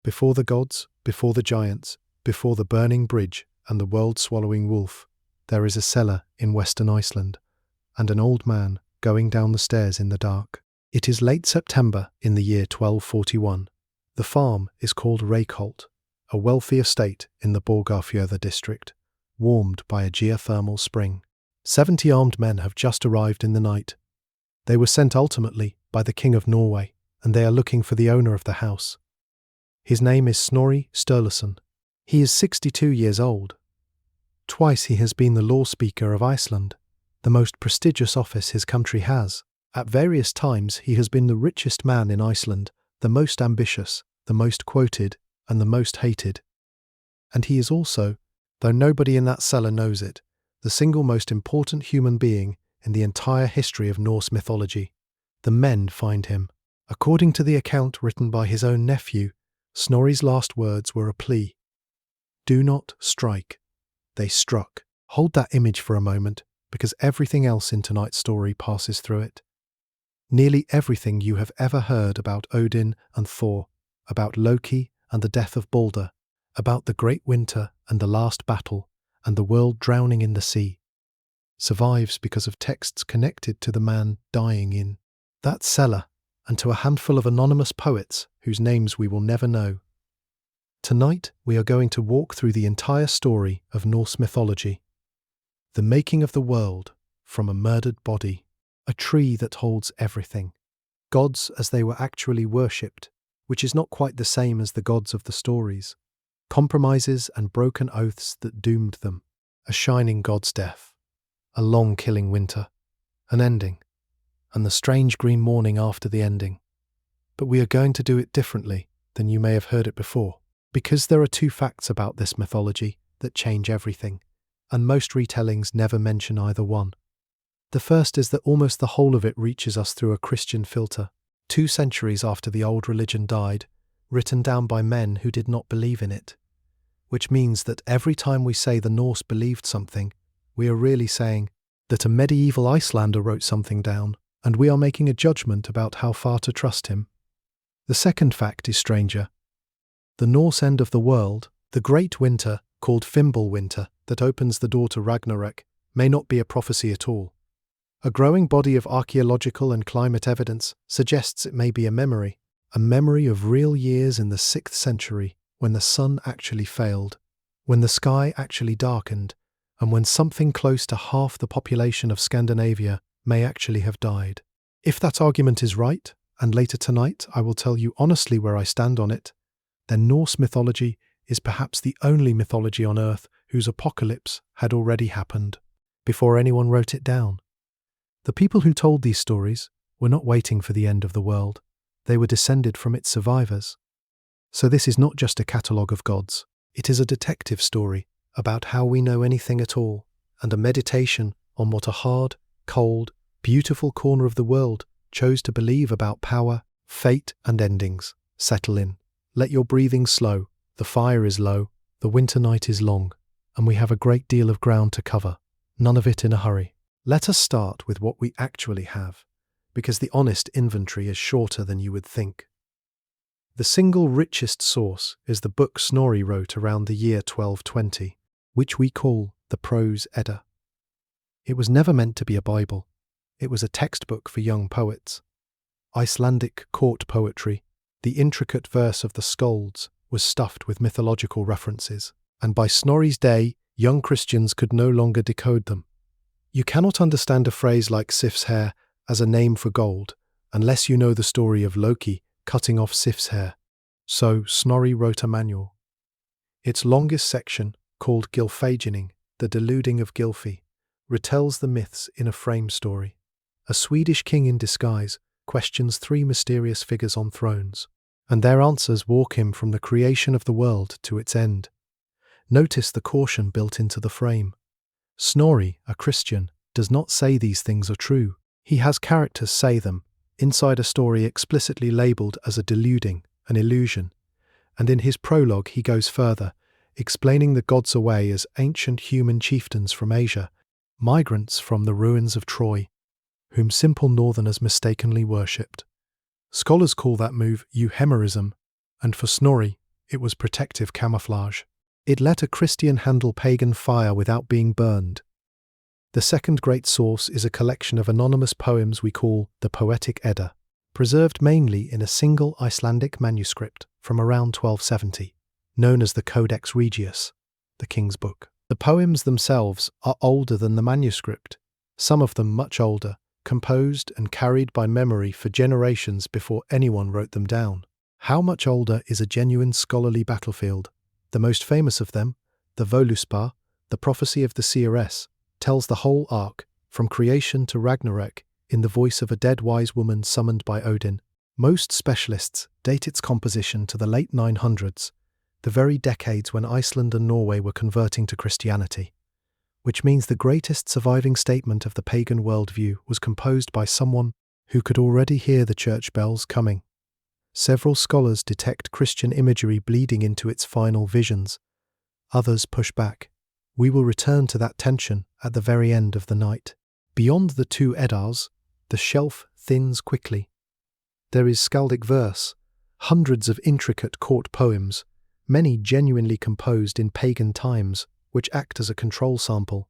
Before the gods, before the giants, before the burning bridge and the world-swallowing wolf, there is a cellar in western Iceland, and an old man going down the stairs in the dark. It is late September in the year 1241. The farm is called Reykholt, a wealthy estate in the Borgarfjörður district, warmed by a geothermal spring. 70 armed men have just arrived in the night. They were sent ultimately by the King of Norway, and they are looking for the owner of the house. His name is Snorri Sturluson. He is 62 years old. Twice he has been the law speaker of Iceland, the most prestigious office his country has. At various times he has been the richest man in Iceland, the most ambitious, the most quoted, and the most hated. And he is also, though nobody in that cellar knows it, the single most important human being in the entire history of Norse mythology. The men find him. According to the account written by his own nephew, Snorri's last words were a plea. Do not strike. They struck. Hold that image for a moment, because everything else in tonight's story passes through it. Nearly everything you have ever heard about Odin and Thor, about Loki and the death of Balder, about the great winter and the last battle, and the world drowning in the sea, survives because of texts connected to the man dying in that cellar, and to a handful of anonymous poets whose names we will never know. Tonight we are going to walk through the entire story of Norse mythology. The making of the world from a murdered body, a tree that holds everything, gods as they were actually worshipped, which is not quite the same as the gods of the stories, compromises and broken oaths that doomed them, a shining god's death, a long killing winter, an ending, and the strange green morning after the ending. But we are going to do it differently than you may have heard it before, because there are two facts about this mythology that change everything, and most retellings never mention either one. The first is that almost the whole of it reaches us through a Christian filter, 2 centuries after the old religion died, written down by men who did not believe in it, which means that every time we say the Norse believed something, we are really saying that a medieval Icelander wrote something down, and we are making a judgment about how far to trust him. The second fact is stranger. The Norse end of the world, the great winter called Fimbulwinter that opens the door to Ragnarök, may not be a prophecy at all. A growing body of archaeological and climate evidence suggests it may be a memory of real years in the 6th century, when the sun actually failed, when the sky actually darkened, and when something close to half the population of Scandinavia may actually have died. If that argument is right, and later tonight I will tell you honestly where I stand on it, then Norse mythology is perhaps the only mythology on Earth whose apocalypse had already happened, before anyone wrote it down. The people who told these stories were not waiting for the end of the world, they were descended from its survivors. So this is not just a catalogue of gods, it is a detective story about how we know anything at all, and a meditation on what a hard, cold, beautiful corner of the world chose to believe about power, fate, and endings. Settle in. Let your breathing slow, the fire is low, the winter night is long, and we have a great deal of ground to cover, none of it in a hurry. Let us start with what we actually have, because the honest inventory is shorter than you would think. The single richest source is the book Snorri wrote around the year 1220, which we call the Prose Edda. It was never meant to be a Bible. It was a textbook for young poets. Icelandic court poetry, the intricate verse of the skalds, was stuffed with mythological references, and by Snorri's day, young Christians could no longer decode them. You cannot understand a phrase like Sif's hair as a name for gold unless you know the story of Loki cutting off Sif's hair. So Snorri wrote a manual. Its longest section, called Gylfaginning, the deluding of Gylfi, retells the myths in a frame story. A Swedish king in disguise questions 3 mysterious figures on thrones, and their answers walk him from the creation of the world to its end. Notice the caution built into the frame. Snorri, a Christian, does not say these things are true. He has characters say them, inside a story explicitly labelled as a deluding, an illusion, and in his prologue he goes further, explaining the gods away as ancient human chieftains from Asia, migrants from the ruins of Troy, whom simple northerners mistakenly worshipped. Scholars call that move euhemerism, and for Snorri, it was protective camouflage. It let a Christian handle pagan fire without being burned. The second great source is a collection of anonymous poems we call the Poetic Edda, preserved mainly in a single Icelandic manuscript from around 1270, known as the Codex Regius, the King's Book. The poems themselves are older than the manuscript, some of them much older, composed and carried by memory for generations before anyone wrote them down. How much older is a genuine scholarly battlefield? The most famous of them, the Völuspá, the prophecy of the seeress, tells the whole arc, from creation to Ragnarök, in the voice of a dead wise woman summoned by Odin. Most specialists date its composition to the late 900s, the very decades when Iceland and Norway were converting to Christianity, which means the greatest surviving statement of the pagan worldview was composed by someone who could already hear the church bells coming. Several scholars detect Christian imagery bleeding into its final visions. Others push back. We will return to that tension at the very end of the night. Beyond the two Eddas, the shelf thins quickly. There is skaldic verse, hundreds of intricate court poems, many genuinely composed in pagan times, which act as a control sample.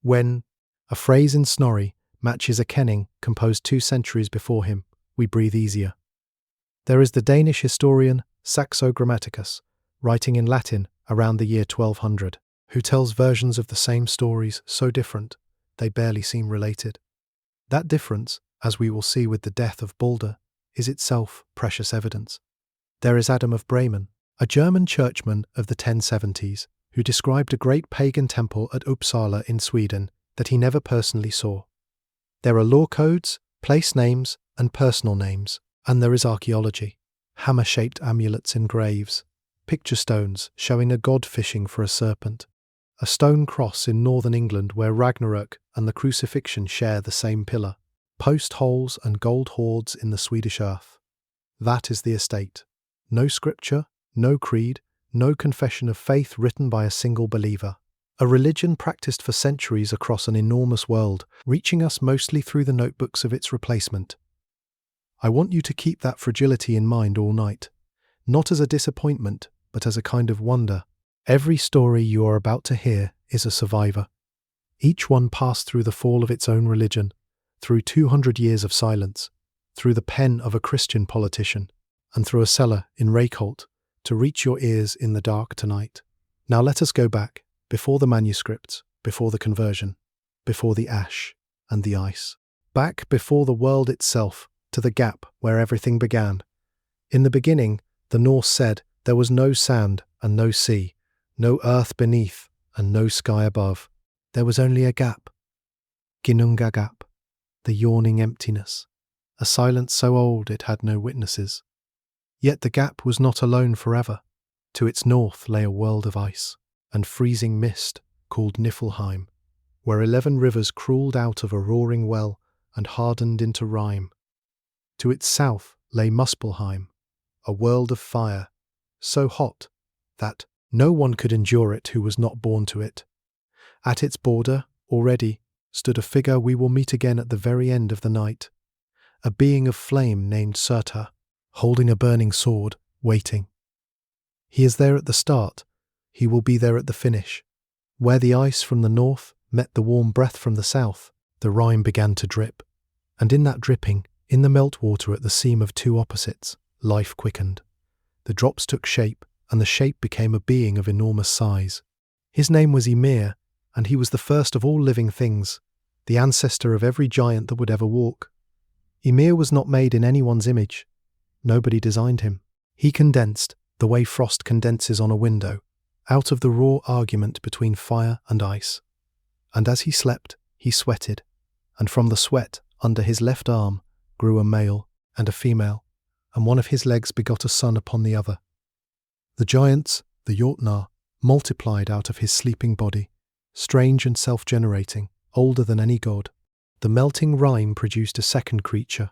When a phrase in Snorri matches a kenning composed 2 centuries before him, we breathe easier. There is the Danish historian Saxo Grammaticus, writing in Latin around the year 1200, who tells versions of the same stories so different they barely seem related. That difference, as we will see with the death of Balder, is itself precious evidence. There is Adam of Bremen, a German churchman of the 1070s, who described a great pagan temple at Uppsala in Sweden that he never personally saw. There are law codes, place names, and personal names, and there is archaeology, hammer-shaped amulets in graves, picture stones showing a god fishing for a serpent, a stone cross in northern England where Ragnarök and the crucifixion share the same pillar, post holes and gold hoards in the Swedish earth. That is the estate. No scripture, no creed, no confession of faith written by a single believer. A religion practiced for centuries across an enormous world, reaching us mostly through the notebooks of its replacement. I want you to keep that fragility in mind all night, not as a disappointment, but as a kind of wonder. Every story you are about to hear is a survivor. Each one passed through the fall of its own religion, through 200 years of silence, through the pen of a Christian politician, and through a cellar in Reykholt to reach your ears in the dark tonight. Now let us go back, before the manuscripts, before the conversion, before the ash and the ice. Back before the world itself, to the gap where everything began. In the beginning, the Norse said, there was no sand and no sea, no earth beneath and no sky above. There was only a gap. Ginnunga gap, the yawning emptiness, a silence so old it had no witnesses. Yet the gap was not alone forever. To its north lay a world of ice and freezing mist called Niflheim, where 11 rivers crawled out of a roaring well and hardened into rime. To its south lay Muspelheim, a world of fire, so hot that no one could endure it who was not born to it. At its border, already, stood a figure we will meet again at the very end of the night, a being of flame named Surtur, holding a burning sword, waiting. He is there at the start, he will be there at the finish. Where the ice from the north met the warm breath from the south, the rime began to drip, and in that dripping, in the meltwater at the seam of 2 opposites, life quickened. The drops took shape, and the shape became a being of enormous size. His name was Ymir, and he was the first of all living things, the ancestor of every giant that would ever walk. Ymir was not made in anyone's image. Nobody designed him. He condensed, the way frost condenses on a window, out of the raw argument between fire and ice. And as he slept, he sweated, and from the sweat, under his left arm, grew a male and a female, and one of his legs begot a son upon the other. The giants, the Jotnar, multiplied out of his sleeping body, strange and self-generating, older than any god. The melting rime produced a second creature,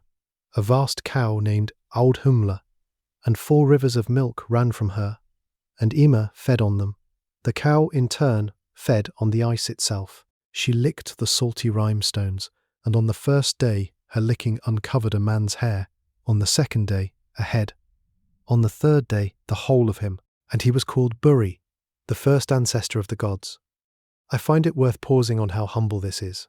a vast cow named Audhumla, and 4 rivers of milk ran from her, and Ymir fed on them. The cow, in turn, fed on the ice itself. She licked the salty rhinestones, and on the first day her licking uncovered a man's hair, on the second day a head, on the third day the whole of him, and he was called Buri, the first ancestor of the gods. I find it worth pausing on how humble this is.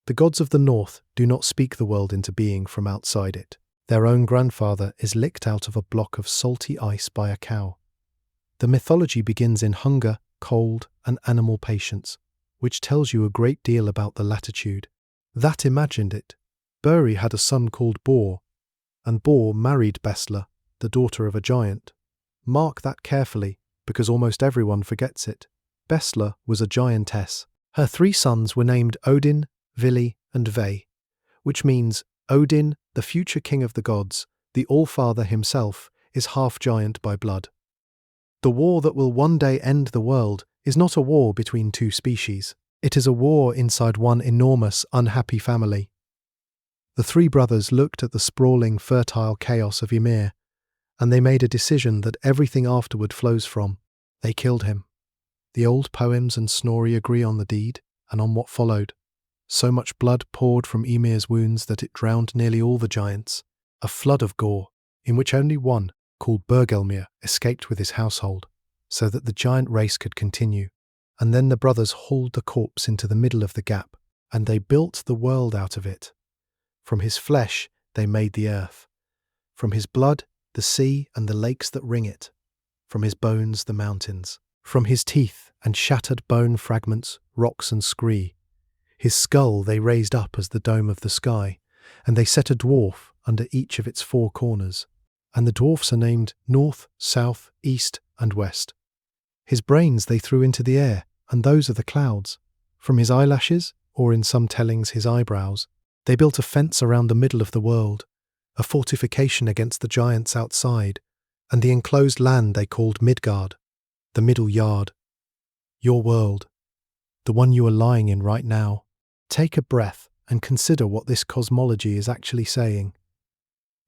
The gods of the north do not speak the world into being from outside it. Their own grandfather is licked out of a block of salty ice by a cow. The mythology begins in hunger, cold, and animal patience, which tells you a great deal about the latitude. That imagined it. Buri had a son called Bor, and Bor married Bestla, the daughter of a giant. Mark that carefully, because almost everyone forgets it. Bestla was a giantess. Her 3 sons were named Odin, Vili, and Ve, which means Odin, the future king of the gods, the All-Father himself, is half giant by blood. The war that will one day end the world is not a war between 2 species. It is a war inside one enormous, unhappy family. The 3 brothers looked at the sprawling, fertile chaos of Ymir, and they made a decision that everything afterward flows from. They killed him. The old poems and Snorri agree on the deed and on what followed. So much blood poured from Ymir's wounds that it drowned nearly all the giants. A flood of gore, in which only one, called Bergelmir, escaped with his household, so that the giant race could continue. And then the brothers hauled the corpse into the middle of the gap, and they built the world out of it. From his flesh they made the earth. From his blood, the sea and the lakes that ring it. From his bones, the mountains. From his teeth and shattered bone fragments, rocks and scree. His skull they raised up as the dome of the sky, and they set a dwarf under each of its 4 corners. And the dwarfs are named North, South, East, and West. His brains they threw into the air, and those are the clouds. From his eyelashes, or in some tellings his eyebrows, they built a fence around the middle of the world, a fortification against the giants outside, and the enclosed land they called Midgard, the middle yard. Your world, the one you are lying in right now. Take a breath and consider what this cosmology is actually saying.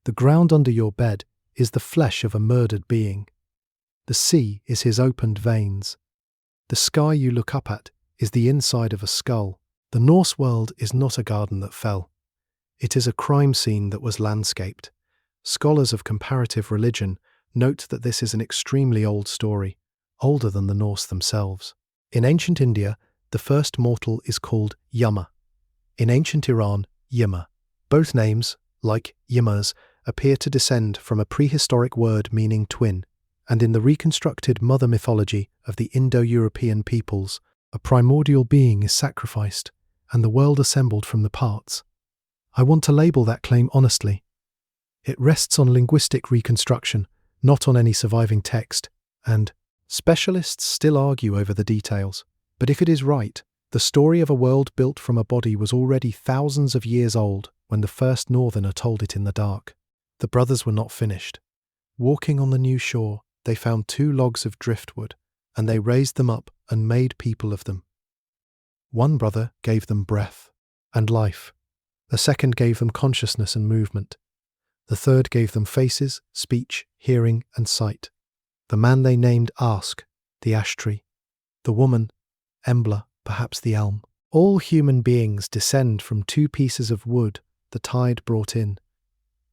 The ground under your bed is the flesh of a murdered being. The sea is his opened veins. The sky you look up at is the inside of a skull. The Norse world is not a garden that fell. It is a crime scene that was landscaped. Scholars of comparative religion note that this is an extremely old story, older than the Norse themselves. In ancient India, the first mortal is called Yama. In ancient Iran, Yima. Both names, like Yimas, appear to descend from a prehistoric word meaning twin, and in the reconstructed mother mythology of the Indo-European peoples, a primordial being is sacrificed, and the world assembled from the parts. I want to label that claim honestly. It rests on linguistic reconstruction, not on any surviving text, and specialists still argue over the details. But if it is right, the story of a world built from a body was already thousands of years old when the first northerner told it in the dark. The brothers were not finished. Walking on the new shore, they found 2 logs of driftwood, and they raised them up and made people of them. One brother gave them breath and life. The second gave them consciousness and movement. The third gave them faces, speech, hearing, and sight. The man they named Ask, the ash tree. The woman, Embla, perhaps the elm. All human beings descend from 2 pieces of wood the tide brought in,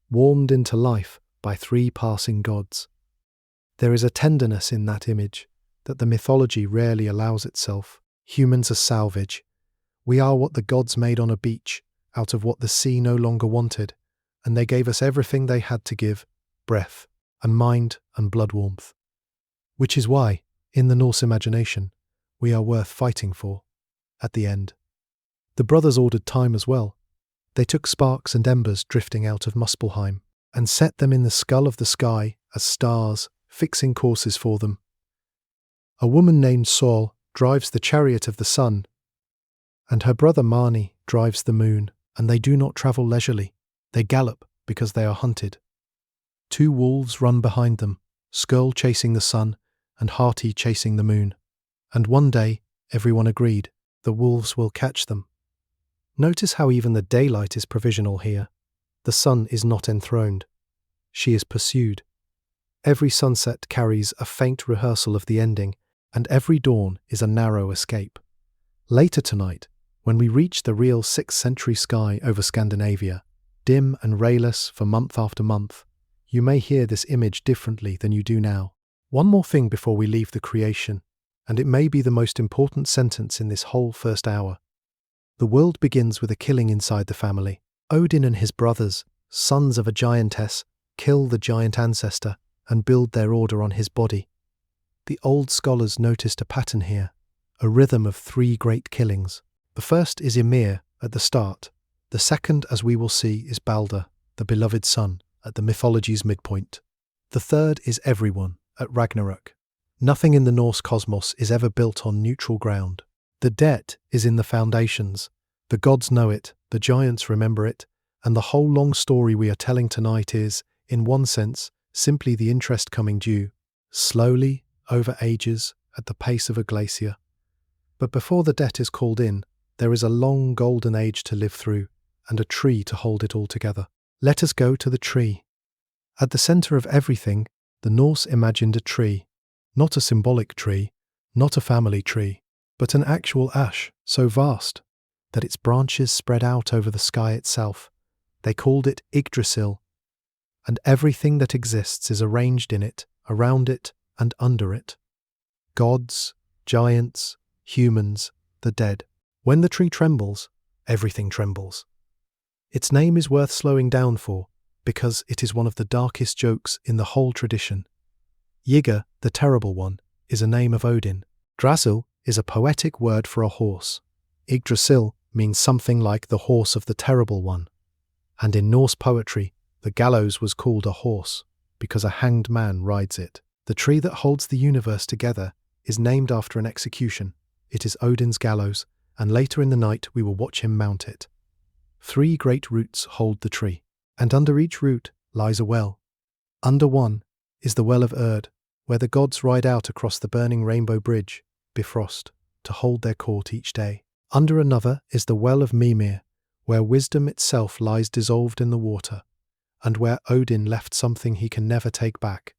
warmed into life by 3 passing gods. There is a tenderness in that image that the mythology rarely allows itself. Humans are salvage. We are what the gods made on a beach, out of what the sea no longer wanted, and they gave us everything they had to give, breath, and mind, and blood warmth. Which is why, in the Norse imagination, we are worth fighting for, at the end. The brothers ordered time as well. They took sparks and embers drifting out of Muspelheim, and set them in the skull of the sky as stars, fixing courses for them. A woman named Sol drives the chariot of the sun, and her brother Mani drives the moon, and they do not travel leisurely. They gallop because they are hunted. 2 wolves run behind them, Skirl chasing the sun, and Hati chasing the moon. And one day, everyone agreed, the wolves will catch them. Notice how even the daylight is provisional here. The sun is not enthroned. She is pursued. Every sunset carries a faint rehearsal of the ending, and every dawn is a narrow escape. Later tonight, when we reach the real 6th century sky over Scandinavia, dim and rayless for month after month, you may hear this image differently than you do now. One more thing before we leave the creation, and it may be the most important sentence in this whole first hour. The world begins with a killing inside the family. Odin and his brothers, sons of a giantess, kill the giant ancestor and build their order on his body. The old scholars noticed a pattern here, a rhythm of 3 great killings. The first is Ymir at the start. The second, as we will see, is Balder, the beloved son, at the mythology's midpoint. The third is everyone, at Ragnarök. Nothing in the Norse cosmos is ever built on neutral ground. The debt is in the foundations. The gods know it, the giants remember it, and the whole long story we are telling tonight is, in one sense, simply the interest coming due, slowly, over ages, at the pace of a glacier. But before the debt is called in, there is a long golden age to live through, and a tree to hold it all together. Let us go to the tree. At the centre of everything, the Norse imagined a tree, not a symbolic tree, not a family tree, but an actual ash so vast that its branches spread out over the sky itself. They called it Yggdrasil, and everything that exists is arranged in it, around it, and under it. Gods, giants, humans, the dead. When the tree trembles, everything trembles. Its name is worth slowing down for, because it is one of the darkest jokes in the whole tradition. Ygga, the terrible one, is a name of Odin. Gräslund is a poetic word for a horse. Yggdrasil means something like the horse of the terrible one. And in Norse poetry, the gallows was called a horse, because a hanged man rides it. The tree that holds the universe together is named after an execution. It is Odin's gallows, and later in the night we will watch him mount it. 3 great roots hold the tree, and under each root lies a well. Under one is the well of Erd, where the gods ride out across the burning rainbow bridge, Bifrost, to hold their court each day. Under another is the well of Mimir, where wisdom itself lies dissolved in the water, and where Odin left something he can never take back.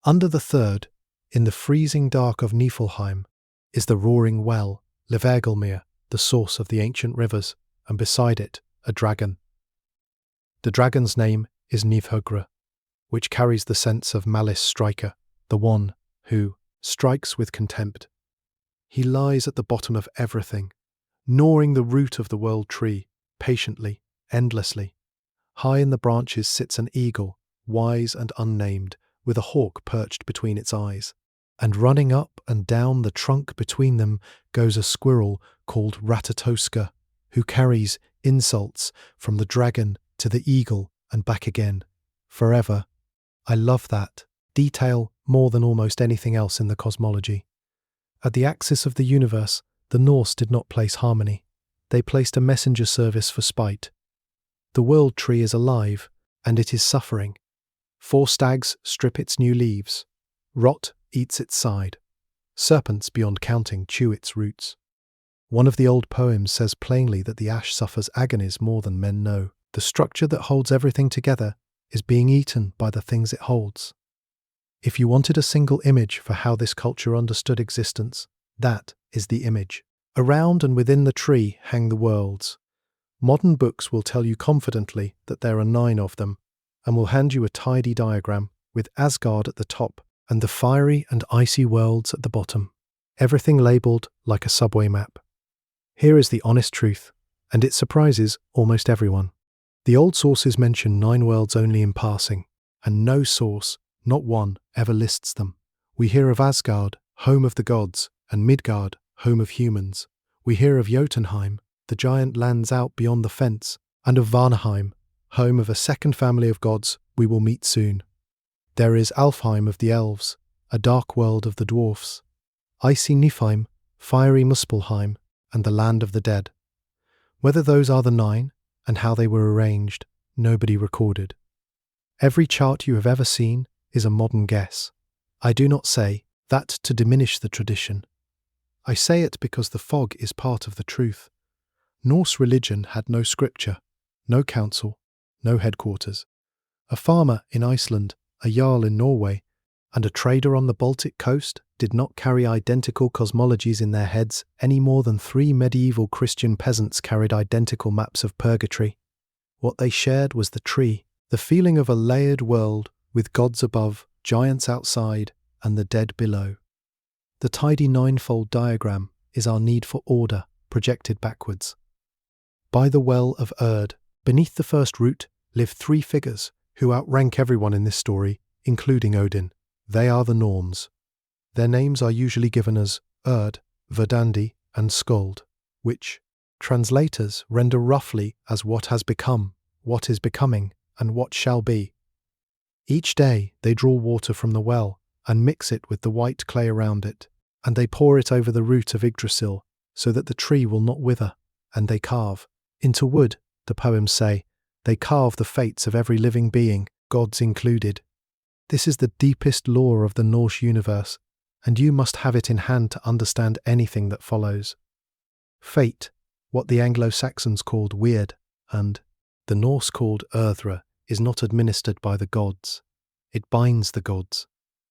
Under the third, in the freezing dark of Niflheim, is the roaring well, Hvergelmir, the source of the ancient rivers, and beside it, a dragon. The dragon's name is Niflhögr, which carries the sense of malice striker, the one who strikes with contempt. He lies at the bottom of everything, gnawing the root of the world tree, patiently, endlessly. High in the branches sits an eagle, wise and unnamed, with a hawk perched between its eyes. And running up and down the trunk between them goes a squirrel called Ratatoska, who carries insults from the dragon to the eagle and back again, forever. I love that detail more than almost anything else in the cosmology. At the axis of the universe, the Norse did not place harmony. They placed a messenger service for spite. The world tree is alive, and it is suffering. 4 stags strip its new leaves. Rot eats its side. Serpents beyond counting chew its roots. One of the old poems says plainly that the ash suffers agonies more than men know. The structure that holds everything together is being eaten by the things it holds. If you wanted a single image for how this culture understood existence, that is the image. Around and within the tree hang the worlds. Modern books will tell you confidently that there are 9 of them, and will hand you a tidy diagram with Asgard at the top and the fiery and icy worlds at the bottom. Everything labelled like a subway map. Here is the honest truth, and it surprises almost everyone. The old sources mention 9 worlds only in passing, and no source, not one, ever lists them. We hear of Asgard, home of the gods, and Midgard, home of humans. We hear of Jotunheim, the giant lands out beyond the fence, and of Vanaheim, home of a second family of gods we will meet soon. There is Alfheim of the elves, a dark world of the dwarfs, icy Niflheim, fiery Muspelheim, and the land of the dead. Whether those are the 9, and how they were arranged, nobody recorded. Every chart you have ever seen is a modern guess. I do not say that to diminish the tradition. I say it because the fog is part of the truth. Norse religion had no scripture, no council, no headquarters. A farmer in Iceland, a jarl in Norway, and a trader on the Baltic coast did not carry identical cosmologies in their heads any more than 3 medieval Christian peasants carried identical maps of purgatory. What they shared was the tree, the feeling of a layered world with gods above, giants outside, and the dead below. The tidy ninefold diagram is our need for order projected backwards. By the well of Erd, beneath the first root, live three figures who outrank everyone in this story, including Odin. They are the Norns. Their names are usually given as Erd, Verdandi, and Skuld, which translators render roughly as what has become, what is becoming, and what shall be. Each day they draw water from the well and mix it with the white clay around it, and they pour it over the root of Yggdrasil so that the tree will not wither, and they carve into wood, the poems say, they carve the fates of every living being, gods included. This is the deepest lore of the Norse universe, and you must have it in hand to understand anything that follows. Fate, what the Anglo-Saxons called weird, and the Norse called Erdhra, is not administered by the gods. It binds the gods.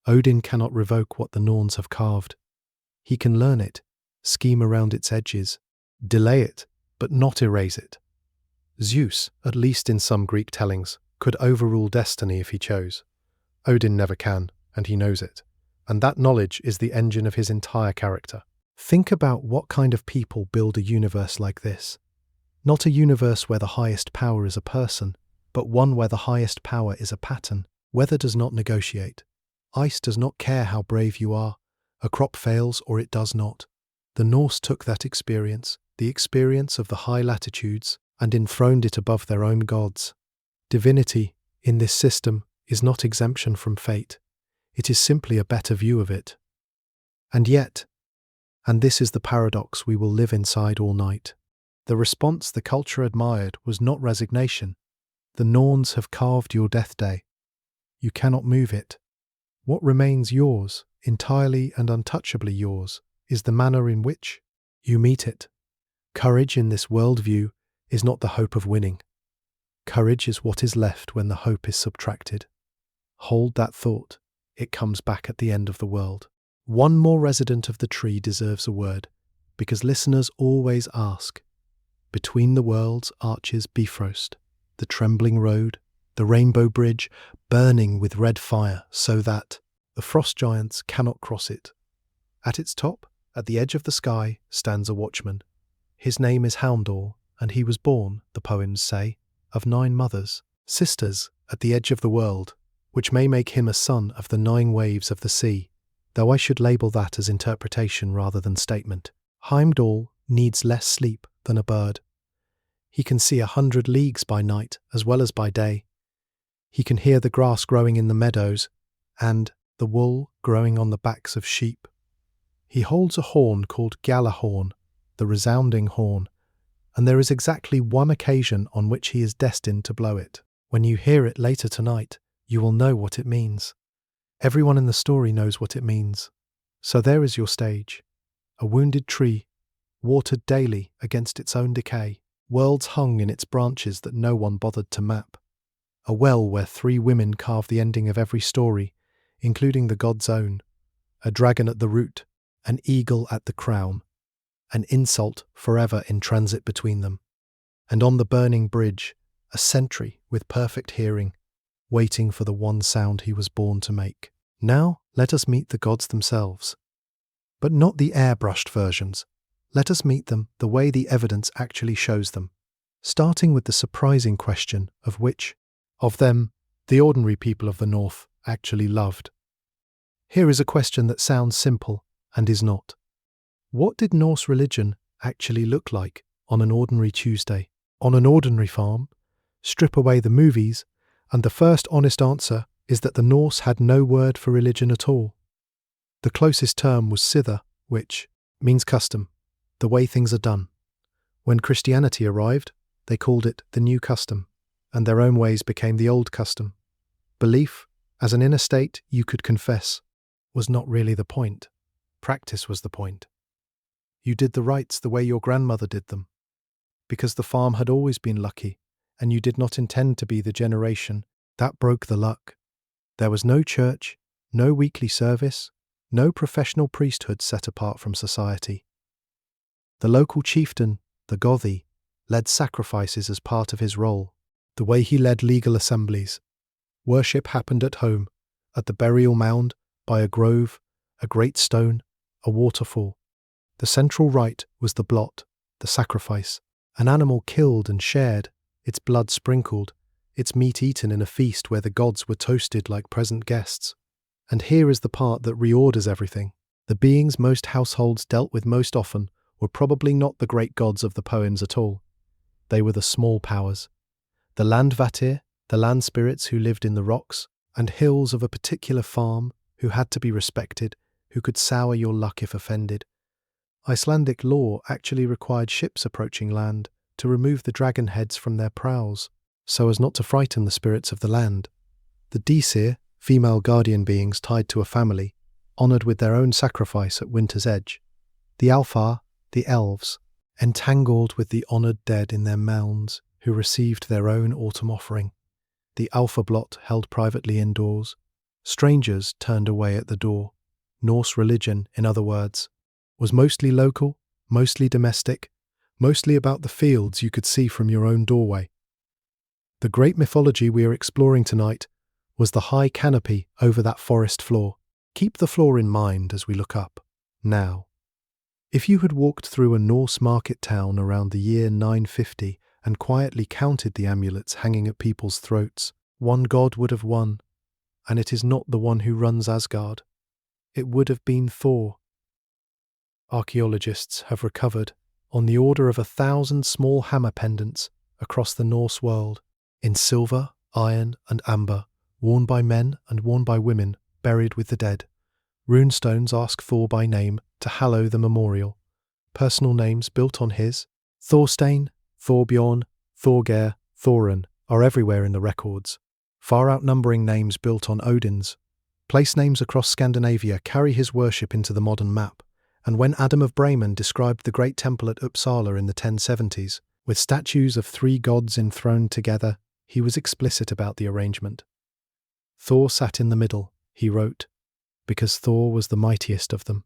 Odin cannot revoke what the Norns have carved. He can learn it, scheme around its edges, delay it, but not erase it. Zeus, at least in some Greek tellings, could overrule destiny if he chose. Odin never can, and he knows it. And that knowledge is the engine of his entire character. Think about what kind of people build a universe like this. Not a universe where the highest power is a person, but one where the highest power is a pattern. Weather does not negotiate. Ice does not care how brave you are. A crop fails or it does not. The Norse took that experience, the experience of the high latitudes, and enthroned it above their own gods. Divinity, in this system, is not exemption from fate. It is simply a better view of it. And yet, and this is the paradox we will live inside all night, the response the culture admired was not resignation. The Norns have carved your death day. You cannot move it. What remains yours, entirely and untouchably yours, is the manner in which you meet it. Courage in this worldview is not the hope of winning. Courage is what is left when the hope is subtracted. Hold that thought. It comes back at the end of the world. One more resident of the tree deserves a word, because listeners always ask. Between the worlds arches Bifrost, the trembling road, the rainbow bridge, burning with red fire so that the frost giants cannot cross it. At its top, at the edge of the sky, stands a watchman. His name is Heimdall, and he was born, the poems say, of 9 mothers, sisters, at the edge of the world, which may make him a son of the 9 waves of the sea, though I should label that as interpretation rather than statement. Heimdall needs less sleep than a bird. He can see 100 leagues by night as well as by day. He can hear the grass growing in the meadows and the wool growing on the backs of sheep. He holds a horn called Gjallarhorn, the resounding horn, and there is exactly one occasion on which he is destined to blow it. When you hear it later tonight, you will know what it means. Everyone in the story knows what it means. So there is your stage. A wounded tree, watered daily against its own decay, worlds hung in its branches that no one bothered to map. A well where 3 women carve the ending of every story, including the god's own. A dragon at the root, an eagle at the crown. An insult forever in transit between them. And on the burning bridge, a sentry with perfect hearing, waiting for the one sound he was born to make. Now let us meet the gods themselves. But not the airbrushed versions. Let us meet them the way the evidence actually shows them, starting with the surprising question of which of them the ordinary people of the North actually loved. Here is a question that sounds simple and is not. What did Norse religion actually look like on an ordinary Tuesday, on an ordinary farm? Strip away the movies, and the first honest answer is that the Norse had no word for religion at all. The closest term was sitha, which means custom, the way things are done. When Christianity arrived, they called it the new custom, and their own ways became the old custom. Belief, as an inner state you could confess, was not really the point. Practice was the point. You did the rites the way your grandmother did them, because the farm had always been lucky, and you did not intend to be the generation that broke the luck. There was no church, no weekly service, no professional priesthood set apart from society. The local chieftain, the Gothi, led sacrifices as part of his role, the way he led legal assemblies. Worship happened at home, at the burial mound, by a grove, a great stone, a waterfall. The central rite was the blot, the sacrifice, an animal killed and shared, its blood sprinkled, its meat eaten in a feast where the gods were toasted like present guests. And here is the part that reorders everything. The beings most households dealt with most often were probably not the great gods of the poems at all. They were the small powers. The landvatir, the land spirits who lived in the rocks and hills of a particular farm, who had to be respected, who could sour your luck if offended. Icelandic law actually required ships approaching land to remove the dragon heads from their prows, so as not to frighten the spirits of the land. The Disir, female guardian beings tied to a family, honoured with their own sacrifice at winter's edge. The Alfar, the elves, entangled with the honoured dead in their mounds, who received their own autumn offering. The Alphablot held privately indoors. Strangers turned away at the door. Norse religion, in other words, was mostly local, mostly domestic, mostly about the fields you could see from your own doorway. The great mythology we are exploring tonight was the high canopy over that forest floor. Keep the floor in mind as we look up. Now, if you had walked through a Norse market town around the year 950 and quietly counted the amulets hanging at people's throats, one god would have won, and it is not the one who runs Asgard. It would have been Thor. Archaeologists have recovered on the order of 1,000 small hammer pendants across the Norse world, in silver, iron, and amber, worn by men and worn by women buried with the dead. Runestones ask Thor by name to hallow the memorial. Personal names built on his, Thorstein, Thorbjorn, Thorgeir, Thorin, are everywhere in the records, far outnumbering names built on Odin's. Place names across Scandinavia carry his worship into the modern map, and when Adam of Bremen described the great temple at Uppsala in the 1070s, with statues of 3 gods enthroned together, he was explicit about the arrangement. Thor sat in the middle, he wrote, because Thor was the mightiest of them.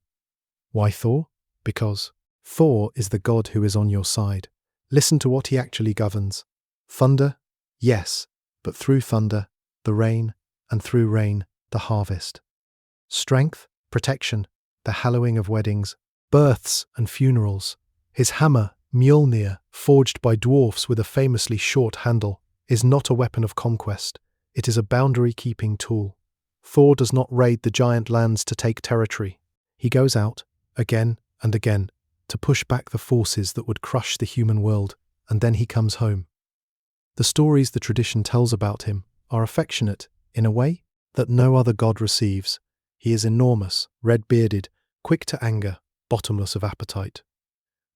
Why Thor? Because Thor is the god who is on your side. Listen to what he actually governs. Thunder? Yes, but through thunder, the rain, and through rain, the harvest. Strength? Protection, the hallowing of weddings, births and funerals. His hammer, Mjolnir, forged by dwarfs with a famously short handle, is not a weapon of conquest. It is a boundary-keeping tool. Thor does not raid the giant lands to take territory. He goes out, again and again, to push back the forces that would crush the human world, and then he comes home. The stories the tradition tells about him are affectionate, in a way, that no other god receives. He is enormous, red-bearded, quick to anger, bottomless of appetite.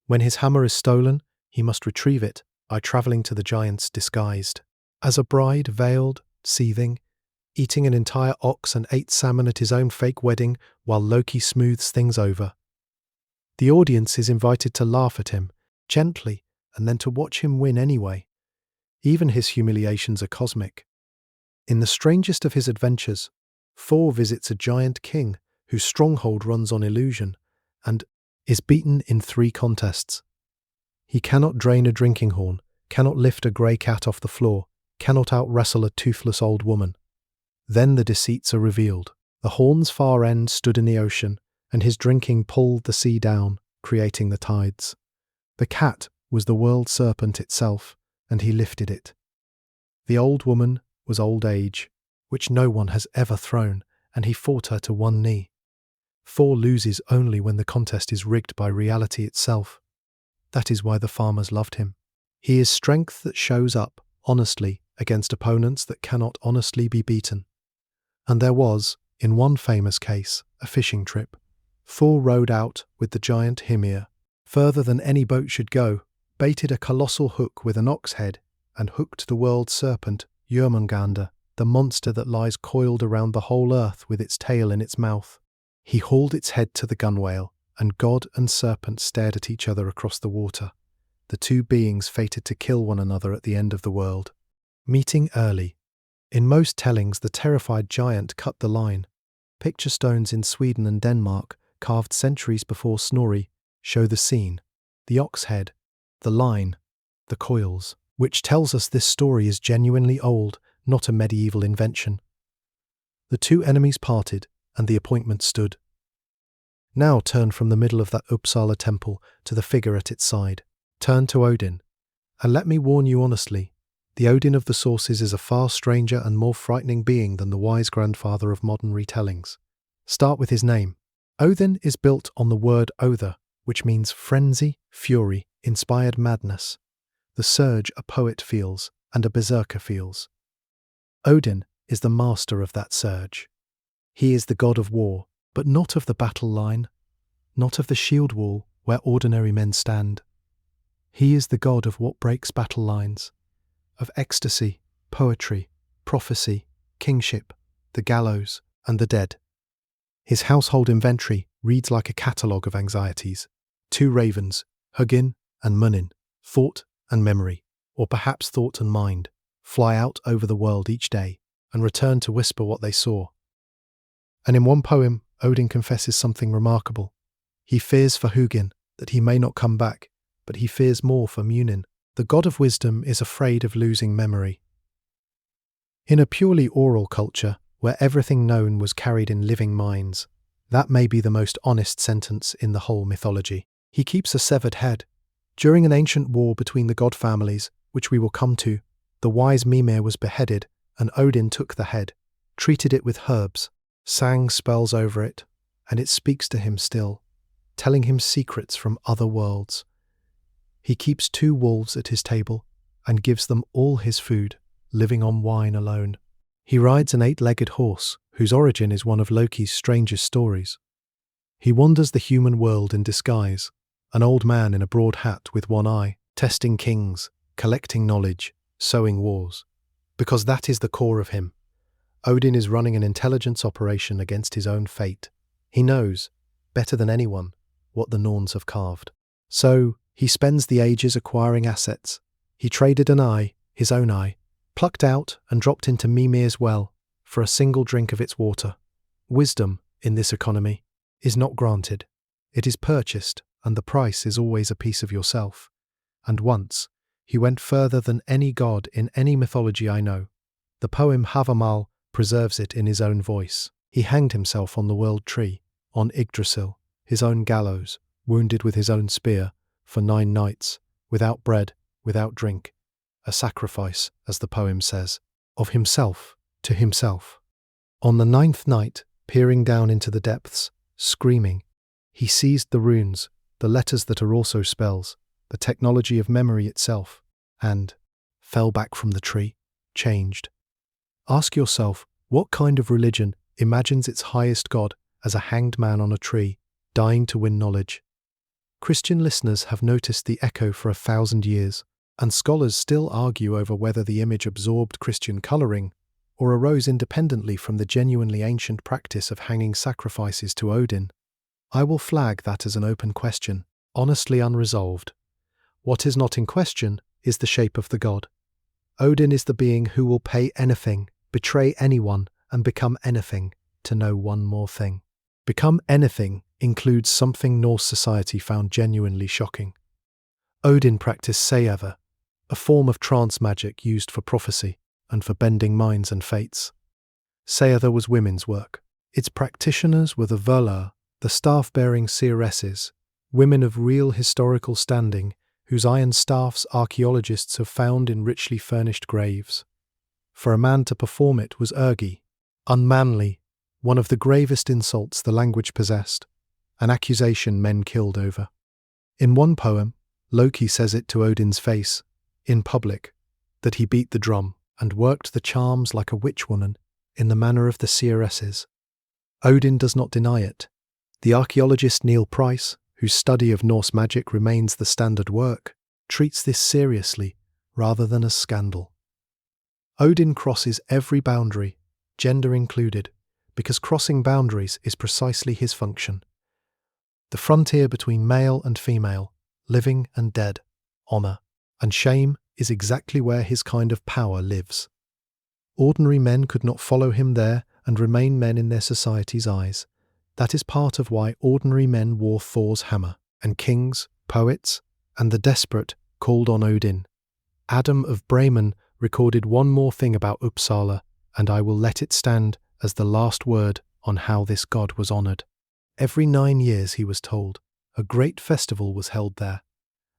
When his hammer is stolen, he must retrieve it by travelling to the giants disguised. As a bride, veiled, seething, eating an entire ox and 8 salmon at his own fake wedding while Loki smooths things over. The audience is invited to laugh at him, gently, and then to watch him win anyway. Even his humiliations are cosmic. In the strangest of his adventures, Thor visits a giant king whose stronghold runs on illusion, and is beaten in 3 contests. He cannot drain a drinking horn, cannot lift a grey cat off the floor, cannot out-wrestle a toothless old woman. Then the deceits are revealed. The horn's far end stood in the ocean, and his drinking pulled the sea down, creating the tides. The cat was the world serpent itself, and he lifted it. The old woman was old age, which no one has ever thrown, and he fought her to one knee. Thor loses only when the contest is rigged by reality itself. That is why the farmers loved him. He is strength that shows up, honestly, against opponents that cannot honestly be beaten. And there was, in one famous case, a fishing trip. Thor rowed out with the giant Ymir, further than any boat should go, baited a colossal hook with an ox head, and hooked the world serpent, Jörmungandr, the monster that lies coiled around the whole earth with its tail in its mouth. He hauled its head to the gunwale, and god and serpent stared at each other across the water, the 2 beings fated to kill one another at the end of the world. Meeting early. In most tellings, the terrified giant cut the line. Picture stones in Sweden and Denmark, carved centuries before Snorri, show the scene, the ox head, the line, the coils, which tells us this story is genuinely old, not a medieval invention. The 2 enemies parted, and the appointment stood. Now turn from the middle of that Uppsala temple to the figure at its side. Turn to Odin. And let me warn you honestly, the Odin of the sources is a far stranger and more frightening being than the wise grandfather of modern retellings. Start with his name. Odin is built on the word Other, which means frenzy, fury, inspired madness. The surge a poet feels and a berserker feels. Odin is the master of that surge. He is the god of war, but not of the battle line, not of the shield wall where ordinary men stand. He is the god of what breaks battle lines, of ecstasy, poetry, prophecy, kingship, the gallows, and the dead. His household inventory reads like a catalogue of anxieties. 2 ravens, Hugin and Munin, thought and memory, or perhaps thought and mind, fly out over the world each day and return to whisper what they saw. And in one poem, Odin confesses something remarkable. He fears for Hugin that he may not come back, but he fears more for Munin. The god of wisdom is afraid of losing memory. In a purely oral culture, where everything known was carried in living minds, that may be the most honest sentence in the whole mythology. He keeps a severed head. During an ancient war between the god families, which we will come to, the wise Ymir was beheaded, and Odin took the head, treated it with herbs, sang spells over it, and it speaks to him still, telling him secrets from other worlds. He keeps 2 wolves at his table, and gives them all his food, living on wine alone. He rides an 8-legged horse, whose origin is one of Loki's strangest stories. He wanders the human world in disguise, an old man in a broad hat with one eye, testing kings, collecting knowledge, sowing wars. Because that is the core of him. Odin is running an intelligence operation against his own fate. He knows, better than anyone, what the Norns have carved. So, he spends the ages acquiring assets. He traded an eye, his own eye, plucked out and dropped into Mimir's well, for a single drink of its water. Wisdom, in this economy, is not granted. It is purchased, and the price is always a piece of yourself. And once, he went further than any god in any mythology I know. The poem Hávamál preserves it in his own voice. He hanged himself on the world tree, on Yggdrasil, his own gallows, wounded with his own spear, for 9 nights, without bread, without drink, a sacrifice, as the poem says, of himself to himself. On the 9th night, peering down into the depths, screaming, he seized the runes, the letters that are also spells, the technology of memory itself, and fell back from the tree, changed. Ask yourself, what kind of religion imagines its highest god as a hanged man on a tree, dying to win knowledge? Christian listeners have noticed the echo for 1,000 years, and scholars still argue over whether the image absorbed Christian colouring or arose independently from the genuinely ancient practice of hanging sacrifices to Odin. I will flag that as an open question, honestly unresolved. What is not in question is the shape of the god. Odin is the being who will pay anything, betray anyone, and become anything to know one more thing. Become anything includes something Norse society found genuinely shocking. Odin practiced Seither, a form of trance magic used for prophecy and for bending minds and fates. Seither was women's work. Its practitioners were the Völar, the staff-bearing seeresses, women of real historical standing whose iron staffs archaeologists have found in richly furnished graves. For a man to perform it was ergi, unmanly, one of the gravest insults the language possessed, an accusation men killed over. In one poem, Loki says it to Odin's face, in public, that he beat the drum and worked the charms like a witchwoman in the manner of the seeresses. Odin does not deny it. The archaeologist Neil Price, whose study of Norse magic remains the standard work, treats this seriously rather than as scandal. Odin crosses every boundary, gender included, because crossing boundaries is precisely his function. The frontier between male and female, living and dead, honour and shame is exactly where his kind of power lives. Ordinary men could not follow him there and remain men in their society's eyes. That is part of why ordinary men wore Thor's hammer, and kings, poets, and the desperate called on Odin. Adam of Bremen recorded one more thing about Uppsala, and I will let it stand as the last word on how this god was honoured. Every 9 years, he was told, a great festival was held there,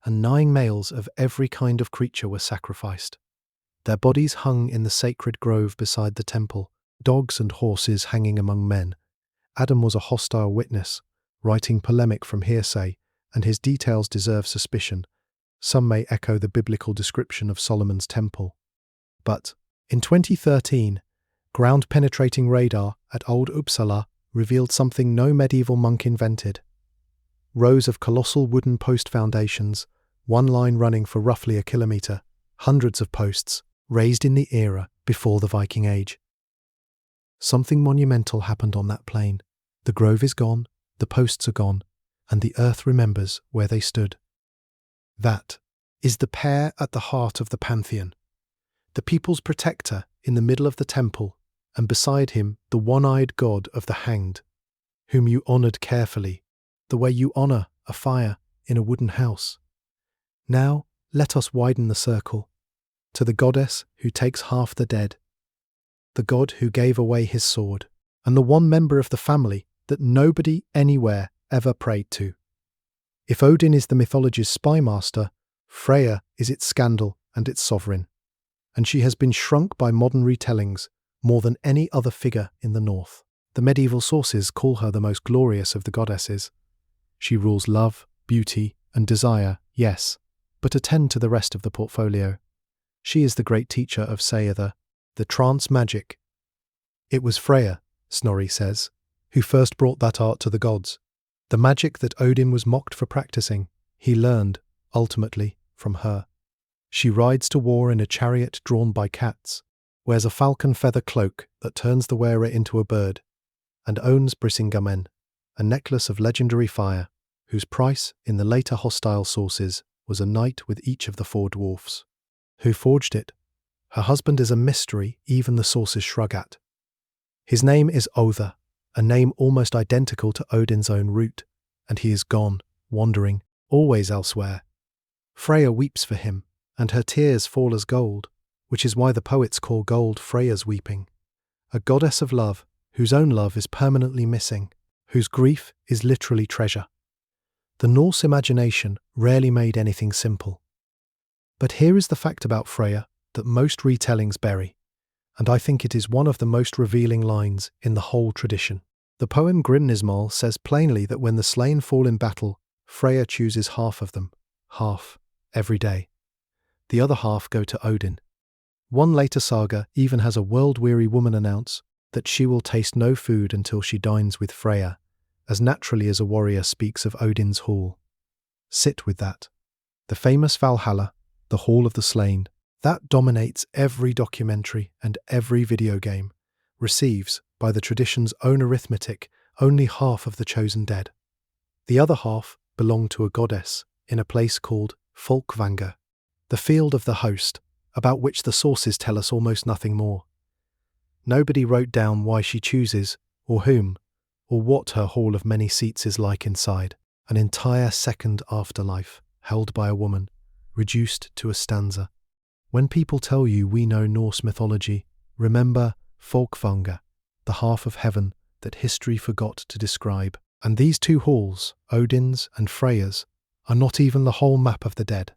and 9 males of every kind of creature were sacrificed. Their bodies hung in the sacred grove beside the temple, dogs and horses hanging among men. Adam was a hostile witness, writing polemic from hearsay, and his details deserve suspicion. Some may echo the biblical description of Solomon's temple. But, in 2013, ground-penetrating radar at Old Uppsala revealed something no medieval monk invented. Rows of colossal wooden post foundations, one line running for roughly a kilometre, hundreds of posts, raised in the era before the Viking Age. Something monumental happened on that plain. The grove is gone, the posts are gone, and the earth remembers where they stood. That is the pair at the heart of the pantheon. The people's protector in the middle of the temple, and beside him the one-eyed god of the hanged, whom you honoured carefully, the way you honour a fire in a wooden house. Now let us widen the circle to the goddess who takes half the dead, the god who gave away his sword, and the one member of the family that nobody anywhere ever prayed to. If Odin is the mythology's spymaster, Freyja is its scandal and its sovereign, and she has been shrunk by modern retellings more than any other figure in the north. The medieval sources call her the most glorious of the goddesses. She rules love, beauty, and desire, yes, but attend to the rest of the portfolio. She is the great teacher of Sayatha, the trance magic. It was Freyja, Snorri says, who first brought that art to the gods. The magic that Odin was mocked for practicing, he learned, ultimately, from her. She rides to war in a chariot drawn by cats, wears a falcon feather cloak that turns the wearer into a bird, and owns Brisingamen, a necklace of legendary fire, whose price, in the later hostile sources, was a night with each of the 4 dwarfs. Who forged it? Her husband is a mystery even the sources shrug at. His name is Other, a name almost identical to Odin's own root, and he is gone, wandering, always elsewhere. Freyja weeps for him, and her tears fall as gold, which is why the poets call gold Freyja's weeping. A goddess of love, whose own love is permanently missing, whose grief is literally treasure. The Norse imagination rarely made anything simple. But here is the fact about Freyja that most retellings bury, and I think it is one of the most revealing lines in the whole tradition. The poem Grímnismál says plainly that when the slain fall in battle, Freyja chooses half of them, half, every day. The other half go to Odin. One later saga even has a world-weary woman announce that she will taste no food until she dines with Freyja, as naturally as a warrior speaks of Odin's hall. Sit with that. The famous Valhalla, the Hall of the Slain, that dominates every documentary and every video game, receives, by the tradition's own arithmetic, only half of the chosen dead. The other half belong to a goddess in a place called Folkvanga, the field of the host, about which the sources tell us almost nothing more. Nobody wrote down why she chooses, or whom, or what her hall of many seats is like inside, an entire second afterlife, held by a woman, reduced to a stanza. When people tell you we know Norse mythology, remember Folkvanga, the half of heaven that history forgot to describe. And these 2 halls, Odin's and Freyja's, are not even the whole map of the dead.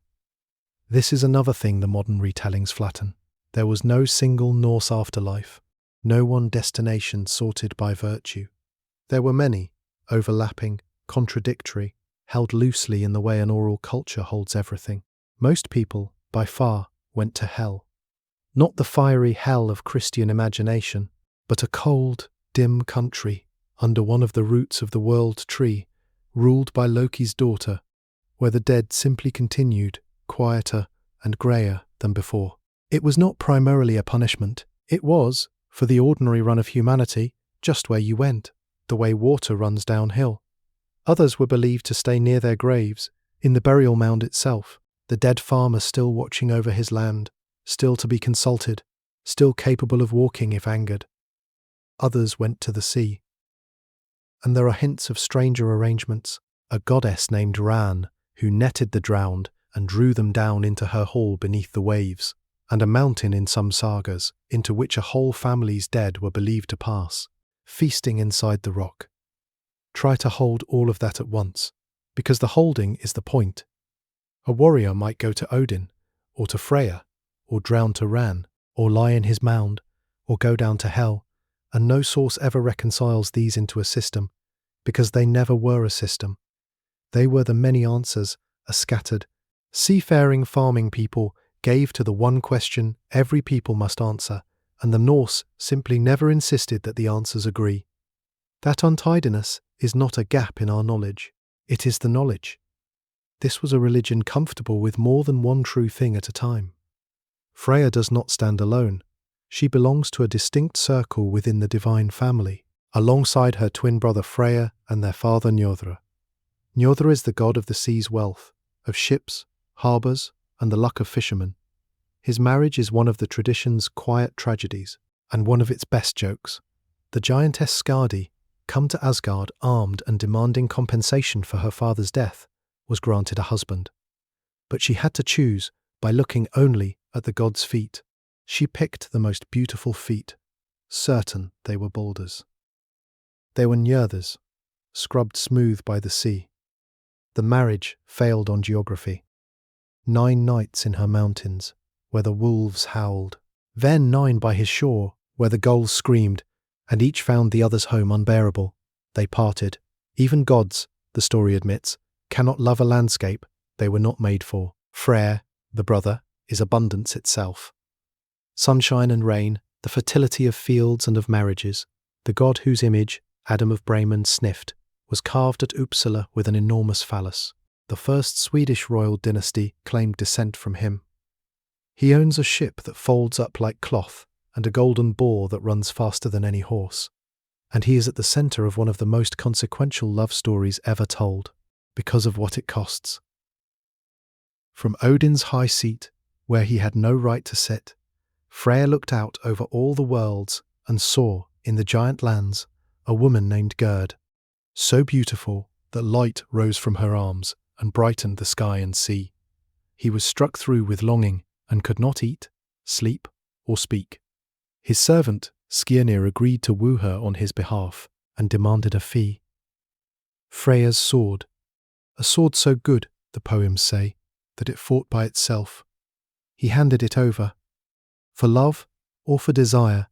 This is another thing the modern retellings flatten. There was no single Norse afterlife, no one destination sorted by virtue. There were many, overlapping, contradictory, held loosely in the way an oral culture holds everything. Most people, by far, went to hell. Not the fiery hell of Christian imagination, but a cold, dim country under one of the roots of the world tree, ruled by Loki's daughter, where the dead simply continued, quieter and greyer than before. It was not primarily a punishment. It was, for the ordinary run of humanity, just where you went, the way water runs downhill. Others were believed to stay near their graves, in the burial mound itself, the dead farmer still watching over his land, still to be consulted, still capable of walking if angered. Others went to the sea. And there are hints of stranger arrangements, a goddess named Ran, who netted the drowned and drew them down into her hall beneath the waves, and a mountain in some sagas, into which a whole family's dead were believed to pass. feasting inside the rock. Try to hold all of that at once, because the holding is the point. A warrior might go to Odin, or to Freya, or drown to Ran, or lie in his mound, or go down to hell, and no source ever reconciles these into a system, because they never were a system. They were the many answers a scattered, seafaring farming people gave to the one question every people must answer, and the Norse simply never insisted that the answers agree. That untidiness is not a gap in our knowledge, it is the knowledge. This was a religion comfortable with more than one true thing at a time. Freya does not stand alone. She belongs to a distinct circle within the divine family, alongside her twin brother Freya and their father Njordr. Njordr is the god of the sea's wealth, of ships, harbours, and the luck of fishermen. His marriage is one of the tradition's quiet tragedies, and one of its best jokes. The giantess Skadi, come to Asgard armed and demanding compensation for her father's death, was granted a husband. But she had to choose by looking only at the god's feet. She picked the most beautiful feet, certain they were Baldur's. They were Njordr's, scrubbed smooth by the sea. The marriage failed on geography. 9 nights in her mountains, where the wolves howled, then 9 by his shore, where the gulls screamed, and each found the other's home unbearable. They parted. Even gods, the story admits, cannot love a landscape they were not made for. Freyr, the brother, is abundance itself. Sunshine and rain, the fertility of fields and of marriages. The god whose image Adam of Bremen sniffed was carved at Uppsala with an enormous phallus. The first Swedish royal dynasty claimed descent from him. He owns a ship that folds up like cloth and a golden boar that runs faster than any horse. And he is at the centre of one of the most consequential love stories ever told, because of what it costs. From Odin's high seat, where he had no right to sit, Freyr looked out over all the worlds and saw, in the giant lands, a woman named Gerd, so beautiful that light rose from her arms and brightened the sky and sea. He was struck through with longing and could not eat, sleep, or speak. His servant, Skirnir, agreed to woo her on his behalf and demanded a fee. Freya's sword, a sword so good, the poems say, that it fought by itself. He handed it over. For love or for desire,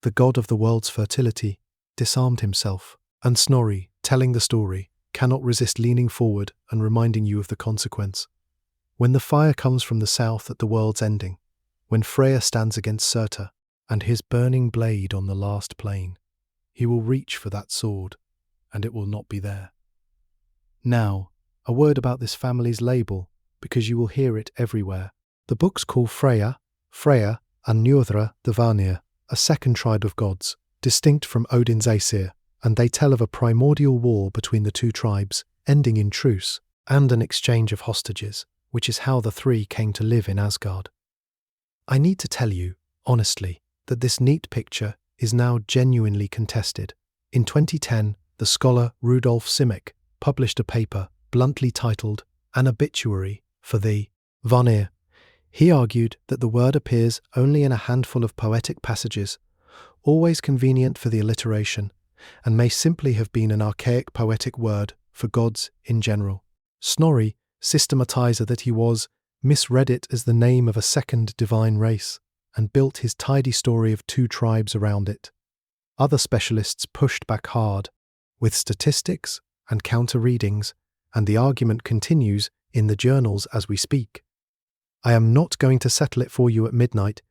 the god of the world's fertility disarmed himself, and Snorri, telling the story, cannot resist leaning forward and reminding you of the consequence. When the fire comes from the south at the world's ending, when Freya stands against Surtur, and his burning blade on the last plain, he will reach for that sword, and it will not be there. Now, a word about this family's label, because you will hear it everywhere. The books call Freya, and Njordr the Vanir, a second tribe of gods, distinct from Odin's Aesir, and they tell of a primordial war between the two tribes, ending in truce, and an exchange of hostages, which is how the three came to live in Asgard. I need to tell you, honestly, that this neat picture is now genuinely contested. In 2010, the scholar Rudolf Simek published a paper bluntly titled An Obituary for the Vanir. He argued that the word appears only in a handful of poetic passages, always convenient for the alliteration, and may simply have been an archaic poetic word for gods in general. Snorri, systematizer that he was, misread it as the name of a second divine race, and built his tidy story of 2 tribes around it. Other specialists pushed back hard, with statistics and counter-readings, and the argument continues in the journals as we speak. I am not going to settle it for you at midnight.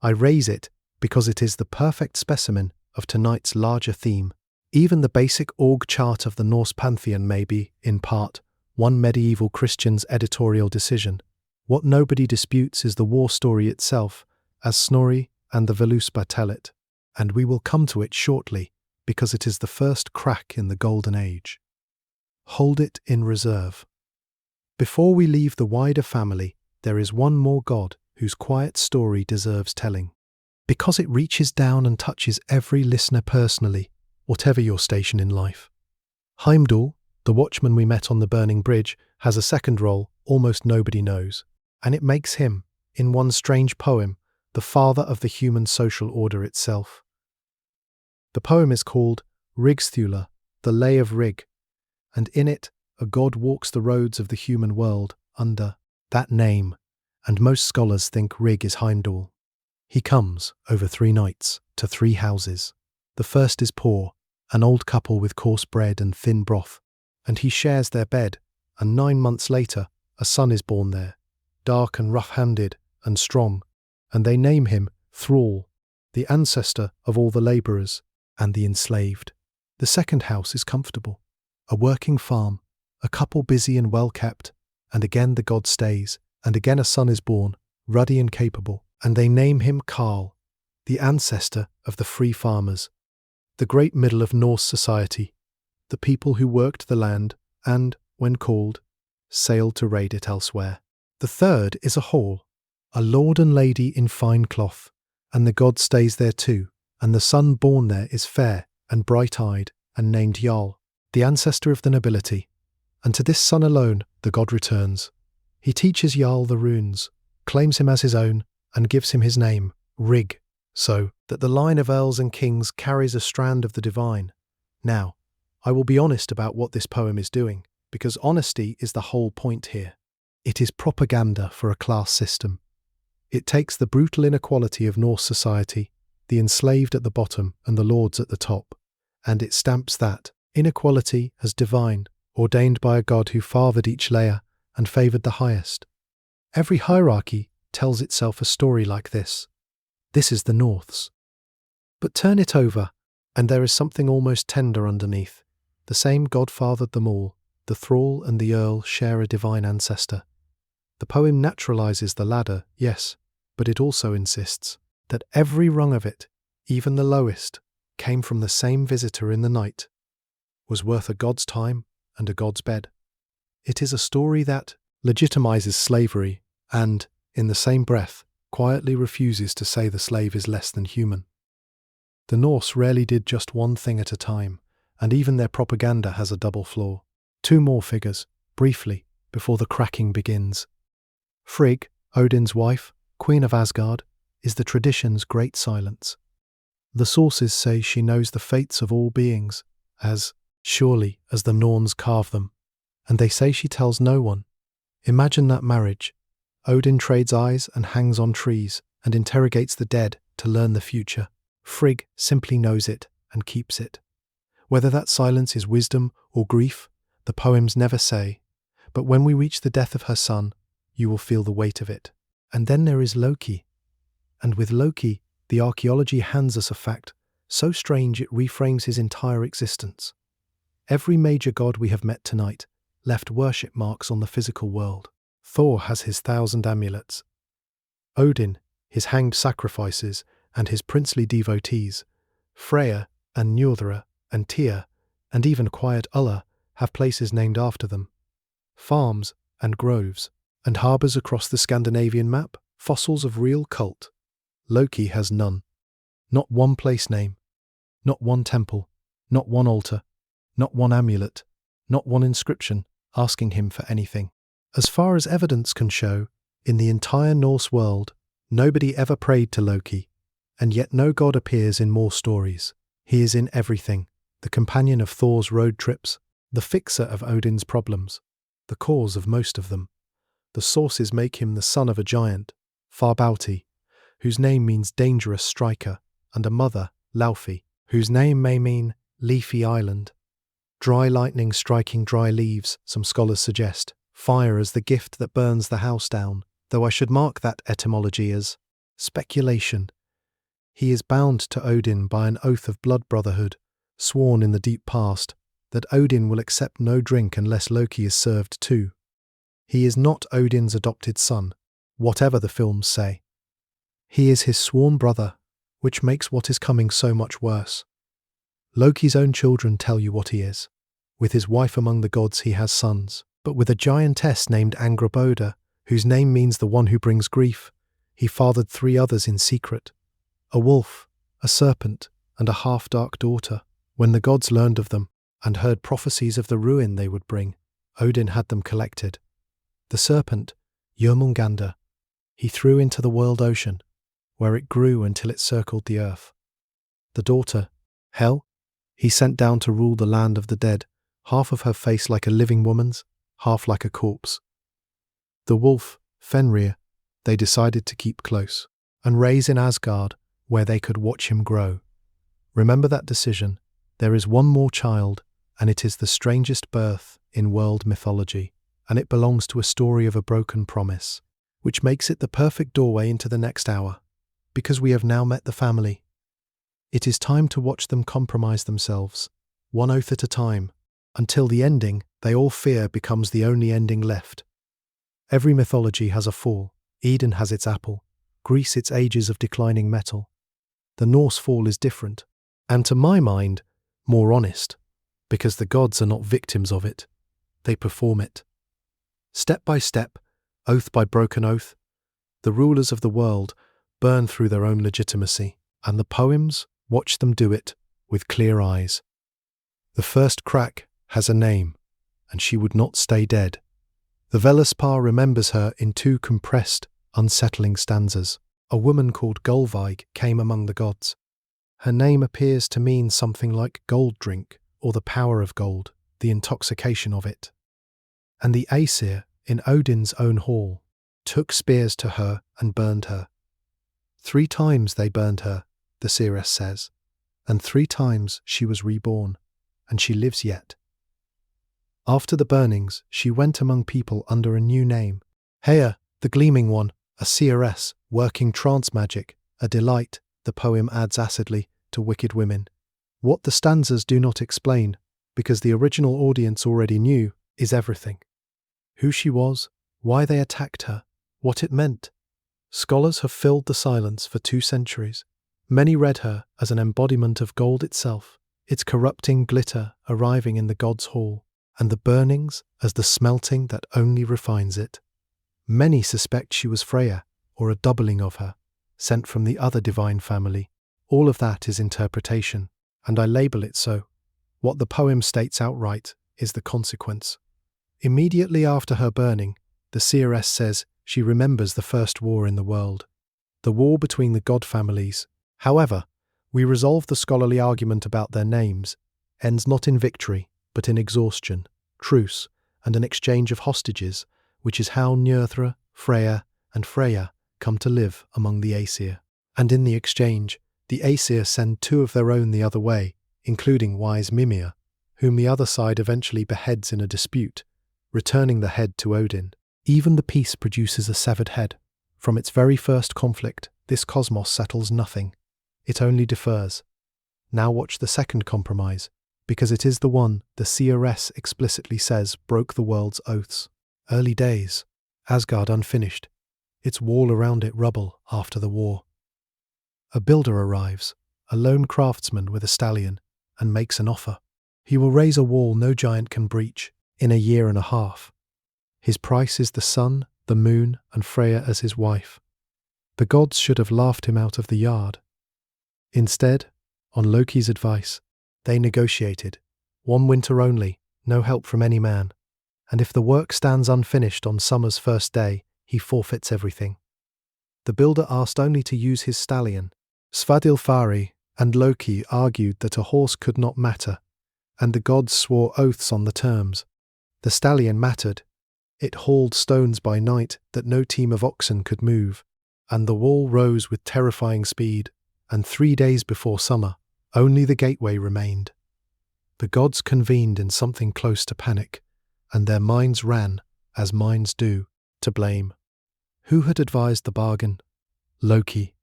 I raise it because it is the perfect specimen of tonight's larger theme. Even the basic org chart of the Norse pantheon may be, in part, one medieval Christian's editorial decision. What nobody disputes is the war story itself, as Snorri and the Völuspá tell it, and we will come to it shortly, because it is the first crack in the Golden Age. Hold it in reserve. Before we leave the wider family, there is one more god whose quiet story deserves telling, because it reaches down and touches every listener personally, whatever your station in life. Heimdall, the watchman we met on the burning bridge, has a second role almost nobody knows, and it makes him, in one strange poem, the father of the human social order itself. The poem is called Rígsþula, the Lay of Rig, and in it a god walks the roads of the human world under that name, and most scholars think Rig is Heimdall. He comes, over 3 nights, to 3 houses. The first is poor, an old couple with coarse bread and thin broth, and he shares their bed, and 9 months later a son is born there, dark and rough-handed and strong, and they name him Thrall, the ancestor of all the labourers and the enslaved. The second house is comfortable, a working farm, a couple busy and well-kept, and again the god stays, and again a son is born, ruddy and capable, and they name him Karl, the ancestor of the free farmers, the great middle of Norse society, the people who worked the land and, when called, sailed to raid it elsewhere. The third is a hall, a lord and lady in fine cloth, and the god stays there too, and the son born there is fair and bright-eyed and named Jarl, the ancestor of the nobility, and to this son alone the god returns. He teaches Jarl the runes, claims him as his own, and gives him his name, Rig, so that the line of earls and kings carries a strand of the divine. Now, I will be honest about what this poem is doing, because honesty is the whole point here. It is propaganda for a class system. It takes the brutal inequality of Norse society, the enslaved at the bottom and the lords at the top, and it stamps that inequality as divine, ordained by a god who fathered each layer and favoured the highest. Every hierarchy tells itself a story like this. This is the North's. But turn it over, and there is something almost tender underneath. The same god fathered them all. The thrall and the earl share a divine ancestor. The poem naturalizes the ladder, yes, but it also insists that every rung of it, even the lowest, came from the same visitor in the night, was worth a god's time and a god's bed. It is a story that legitimizes slavery and, in the same breath, quietly refuses to say the slave is less than human. The Norse rarely did just one thing at a time, and even their propaganda has a double flaw. 2 more figures, briefly, before the cracking begins. Frigg, Odin's wife, queen of Asgard, is the tradition's great silence. The sources say she knows the fates of all beings, as surely as the Norns carve them, and they say she tells no one. Imagine that marriage. Odin trades eyes and hangs on trees and interrogates the dead to learn the future. Frigg simply knows it and keeps it. Whether that silence is wisdom or grief, the poems never say, but when we reach the death of her son, you will feel the weight of it. And then there is Loki. And with Loki, the archaeology hands us a fact so strange it reframes his entire existence. Every major god we have met tonight left worship marks on the physical world. Thor has his 1,000 amulets. Odin, his hanged sacrifices and his princely devotees. Freyja and Njordra and Tyr, and even quiet Ulla, have places named after them. Farms and groves, and harbours across the Scandinavian map, fossils of real cult. Loki has none. Not one place name, not one temple, not one altar, not one amulet, not one inscription asking him for anything. As far as evidence can show, in the entire Norse world, nobody ever prayed to Loki, and yet no god appears in more stories. He is in everything, the companion of Thor's road trips, the fixer of Odin's problems, the cause of most of them. The sources make him the son of a giant, Farbauti, whose name means dangerous striker, and a mother, Laufey, whose name may mean leafy island. Dry lightning striking dry leaves, some scholars suggest. Fire as the gift that burns the house down, though I should mark that etymology as speculation. He is bound to Odin by an oath of blood brotherhood, sworn in the deep past, that Odin will accept no drink unless Loki is served too. He is not Odin's adopted son, whatever the films say. He is his sworn brother, which makes what is coming so much worse. Loki's own children tell you what he is. With his wife among the gods he has sons, but with a giantess named Angrboda, whose name means the one who brings grief, he fathered 3 others in secret. A wolf, a serpent, and a half-dark daughter. When the gods learned of them, and heard prophecies of the ruin they would bring, Odin had them collected. The serpent, Jörmungandr, he threw into the world ocean, where it grew until it circled the earth. The daughter, Hel, he sent down to rule the land of the dead, half of her face like a living woman's, half like a corpse. The wolf, Fenrir, they decided to keep close and raise in Asgard, where they could watch him grow. Remember that decision. There is one more child, and it is the strangest birth in world mythology, and it belongs to a story of a broken promise, which makes it the perfect doorway into the next hour, because we have now met the family. It is time to watch them compromise themselves, one oath at a time, until the ending they all fear becomes the only ending left. Every mythology has a fall. Eden has its apple, Greece its ages of declining metal. The Norse fall is different, and to my mind, more honest, because the gods are not victims of it, they perform it. Step by step, oath by broken oath, the rulers of the world burn through their own legitimacy, and the poems watch them do it with clear eyes. The first crack has a name, and she would not stay dead. The Völuspá remembers her in two compressed, unsettling stanzas. A woman called Gylfaginning came among the gods. Her name appears to mean something like gold drink, or the power of gold, the intoxication of it. And the Aesir, in Odin's own hall, took spears to her and burned her. 3 times they burned her, the seeress says, and 3 times she was reborn, and she lives yet. After the burnings, she went among people under a new name. Hea, the Gleaming One, a seeress, working trance magic, a delight, the poem adds acidly, to wicked women. What the stanzas do not explain, because the original audience already knew, is everything. Who she was, why they attacked her, what it meant. Scholars have filled the silence for 2 centuries. Many read her as an embodiment of gold itself, its corrupting glitter arriving in the gods' hall, and the burnings as the smelting that only refines it. Many suspect she was Freya, or a doubling of her, sent from the other divine family. All of that is interpretation, and I label it so. What the poem states outright is the consequence. Immediately after her burning, the seeress says she remembers the first war in the world, the war between the god families. However, we resolve the scholarly argument about their names, ends not in victory, but in exhaustion, truce, and an exchange of hostages, which is how Njörður, Freyja, and Freyja come to live among the Aesir. And in the exchange, the Aesir send 2 of their own the other way, including wise Mimir, whom the other side eventually beheads in a dispute, returning the head to Odin. Even the peace produces a severed head. From its very first conflict, this cosmos settles nothing. It only defers. Now watch the second compromise, because it is the one the seeress explicitly says broke the world's oaths. Early days, Asgard unfinished, its wall around it rubble after the war. A builder arrives, a lone craftsman with a stallion, and makes an offer. He will raise a wall no giant can breach in a year and a half. His price is the sun, the moon, and Freya as his wife. The gods should have laughed him out of the yard. Instead, on Loki's advice, they negotiated. 1 winter only, no help from any man. And if the work stands unfinished on summer's first day, he forfeits everything. The builder asked only to use his stallion. Svadilfari and Loki argued that a horse could not matter, and the gods swore oaths on the terms. The stallion mattered. It hauled stones by night that no team of oxen could move, and the wall rose with terrifying speed, and 3 days before summer, only the gateway remained. The gods convened in something close to panic, and their minds ran, as minds do, to blame. Who had advised the bargain? Loki.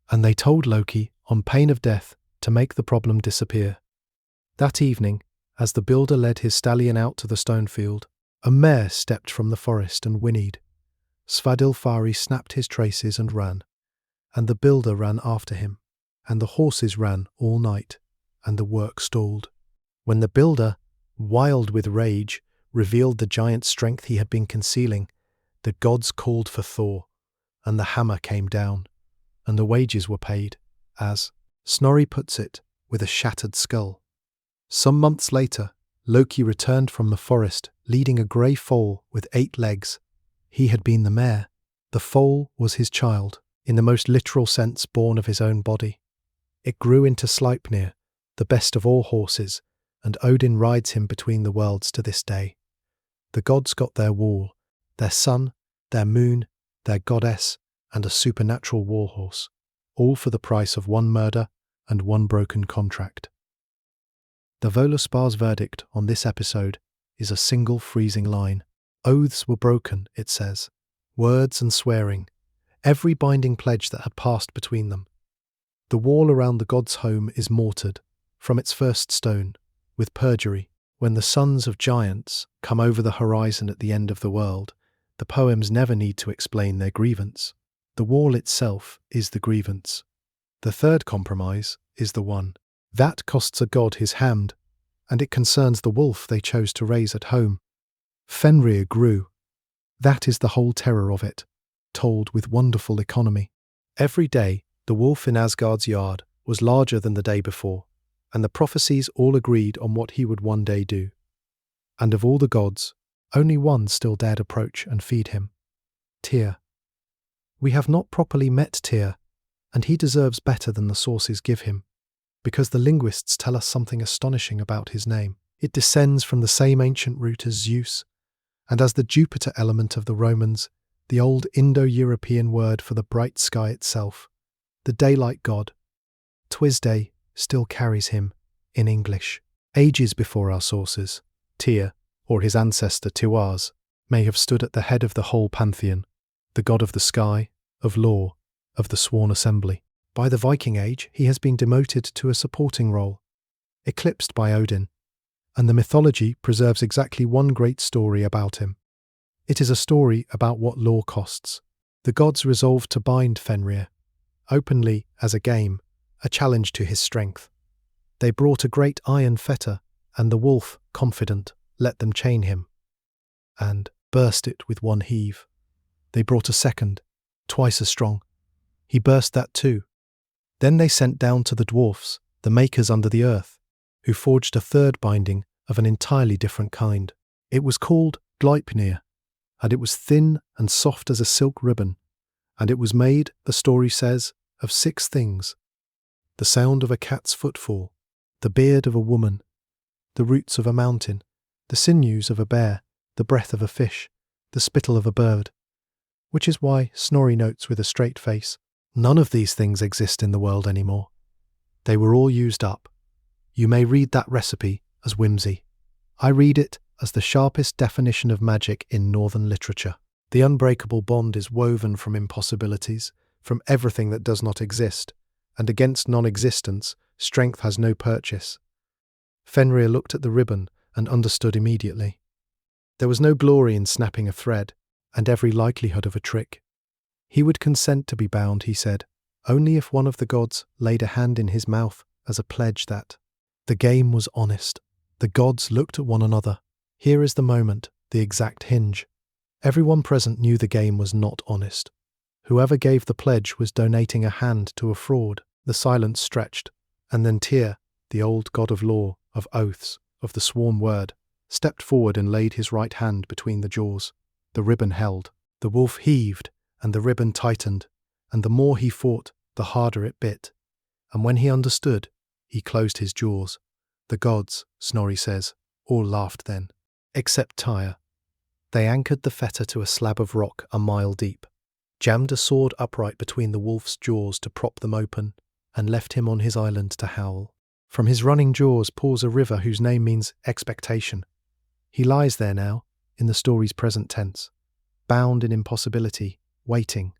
And they told Loki, on pain of death, to make the problem disappear. That evening, as the builder led his stallion out to the stone field, a mare stepped from the forest and whinnied. Svadilfari snapped his traces and ran, and the builder ran after him, and the horses ran all night, and the work stalled. When the builder, wild with rage, revealed the giant strength he had been concealing, the gods called for Thor, and the hammer came down, and the wages were paid, as Snorri puts it, with a shattered skull. Some months later, Loki returned from the forest, leading a grey foal with 8 legs. He had been the mare. The foal was his child, in the most literal sense born of his own body. It grew into Sleipnir, the best of all horses, and Odin rides him between the worlds to this day. The gods got their wall, their sun, their moon, their goddess, and a supernatural warhorse, all for the price of one murder and one broken contract. The Völuspá's verdict on this episode is a single freezing line. Oaths were broken, it says. Words and swearing. Every binding pledge that had passed between them. The wall around the god's home is mortared, from its first stone, with perjury. When the sons of giants come over the horizon at the end of the world, the poems never need to explain their grievance. The wall itself is the grievance. The third compromise is the one. That costs a god his hand, and it concerns the wolf they chose to raise at home. Fenrir grew. That is the whole terror of it, told with wonderful economy. Every day, the wolf in Asgard's yard was larger than the day before, and the prophecies all agreed on what he would one day do. And of all the gods, only one still dared approach and feed him. Tyr. We have not properly met Tyr, and he deserves better than the sources give him, because the linguists tell us something astonishing about his name. It descends from the same ancient root as Zeus, and as the Jupiter element of the Romans, the old Indo-European word for the bright sky itself, the daylight god. Twisday still carries him, in English. Ages before our sources, Tyr, or his ancestor Tiwaz, may have stood at the head of the whole pantheon, the god of the sky, of law, of the sworn assembly. By the Viking Age, he has been demoted to a supporting role, eclipsed by Odin, and the mythology preserves exactly one great story about him. It is a story about what law costs. The gods resolved to bind Fenrir, openly as a game, a challenge to his strength. They brought a great iron fetter, and the wolf, confident, let them chain him, and burst it with one heave. They brought a second, twice as strong. He burst that too. Then they sent down to the dwarfs, the makers under the earth, who forged a third binding of an entirely different kind. It was called Gleipnir, and it was thin and soft as a silk ribbon, and it was made, the story says, of 6 things: the sound of a cat's footfall, the beard of a woman, the roots of a mountain, the sinews of a bear, the breath of a fish, the spittle of a bird. Which is why Snorri notes with a straight face, none of these things exist in the world anymore. They were all used up. You may read that recipe as whimsy. I read it as the sharpest definition of magic in northern literature. The unbreakable bond is woven from impossibilities, from everything that does not exist, and against non-existence, strength has no purchase. Fenrir looked at the ribbon and understood immediately. There was no glory in snapping a thread, and every likelihood of a trick. He would consent to be bound, he said, only if one of the gods laid a hand in his mouth as a pledge that the game was honest. The gods looked at one another. Here is the moment, the exact hinge. Everyone present knew the game was not honest. Whoever gave the pledge was donating a hand to a fraud. The silence stretched, and then Tyr, the old god of law, of oaths, of the sworn word, stepped forward and laid his right hand between the jaws. The ribbon held. The wolf heaved, and the ribbon tightened, and the more he fought, the harder it bit. And when he understood, he closed his jaws. The gods, Snorri says, all laughed then, except Tyr. They anchored the fetter to a slab of rock a mile deep, jammed a sword upright between the wolf's jaws to prop them open, and left him on his island to howl. From his running jaws pours a river whose name means expectation. He lies there now, in the story's present tense, bound in impossibility, waiting,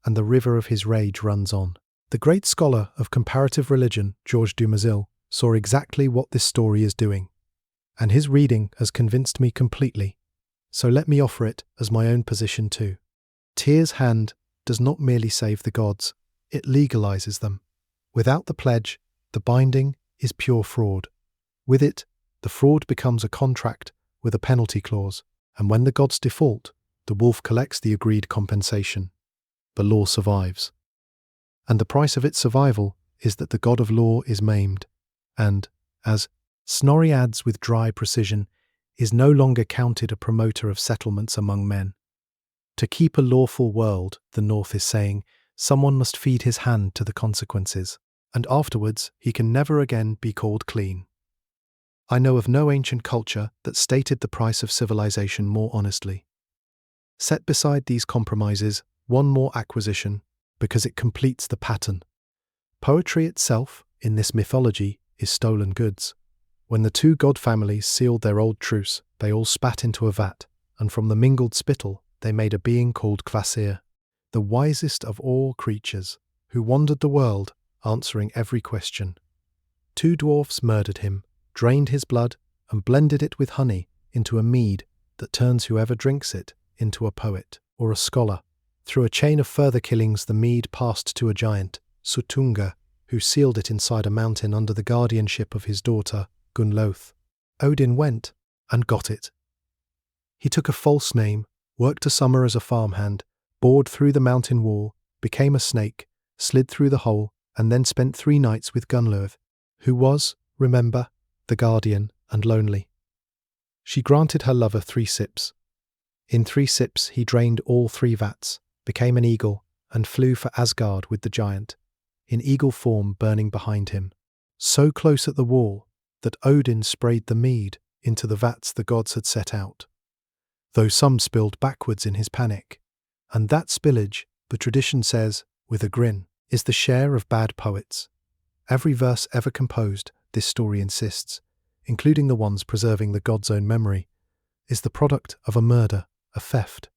and the river of his rage runs on. The great scholar of comparative religion, Georges Dumézil, saw exactly what this story is doing, and his reading has convinced me completely, so let me offer it as my own position too. Tyr's hand does not merely save the gods, it legalizes them. Without the pledge, the binding is pure fraud. With it, the fraud becomes a contract with a penalty clause, and when the gods default, the wolf collects the agreed compensation. The law survives. And the price of its survival is that the god of law is maimed, and, as Snorri adds with dry precision, is no longer counted a promoter of settlements among men. To keep a lawful world, the North is saying, someone must feed his hand to the consequences. and afterwards he can never again be called clean. I know of no ancient culture that stated the price of civilization more honestly. Set beside these compromises one more acquisition, because it completes the pattern. Poetry itself, in this mythology, is stolen goods. When the two god families sealed their old truce, they all spat into a vat, and from the mingled spittle they made a being called Kvasir, the wisest of all creatures, who wandered the world, answering every question. Two dwarfs murdered him, drained his blood, and blended it with honey into a mead that turns whoever drinks it into a poet or a scholar. Through a chain of further killings, the mead passed to a giant, Sutunga, who sealed it inside a mountain under the guardianship of his daughter, Gunnlóth. Odin went and got it. He took a false name, worked a summer as a farmhand, bored through the mountain wall, became a snake, slid through the hole, and then spent 3 nights with Gunnlóth, who was, remember, the guardian and lonely. She granted her lover 3 sips. In 3 sips he drained all 3 vats, became an eagle, and flew for Asgard with the giant, in eagle form burning behind him, so close at the wall that Odin sprayed the mead into the vats the gods had set out, though some spilled backwards in his panic, and that spillage, the tradition says, with a grin, is the share of bad poets. Every verse ever composed, this story insists, including the ones preserving the god's own memory, is the product of a murder, a theft,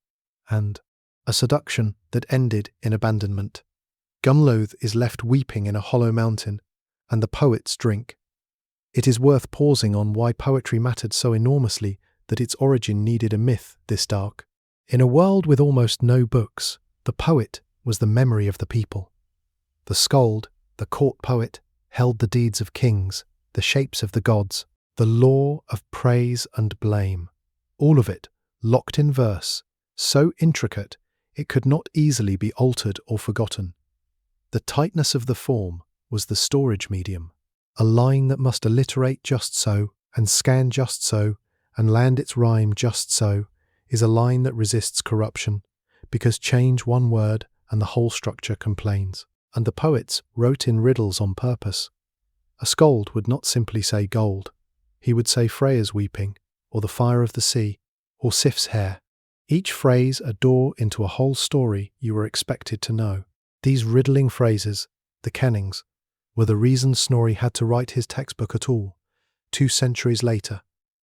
and a seduction that ended in abandonment. Gunnlóth is left weeping in a hollow mountain, and the poets drink. It is worth pausing on why poetry mattered so enormously that its origin needed a myth this dark. In a world with almost no books, the poet was the memory of the people. The skald, the court poet, held the deeds of kings, the shapes of the gods, the law of praise and blame. All of it locked in verse, so intricate it could not easily be altered or forgotten. The tightness of the form was the storage medium. A line that must alliterate just so, and scan just so, and land its rhyme just so, is a line that resists corruption, because change one word and the whole structure complains. And the poets wrote in riddles on purpose. A skald would not simply say gold. He would say Freya's weeping, or the fire of the sea, or Sif's hair. Each phrase a door into a whole story you were expected to know. These riddling phrases, the kennings, were the reason Snorri had to write his textbook at all, 2 centuries later,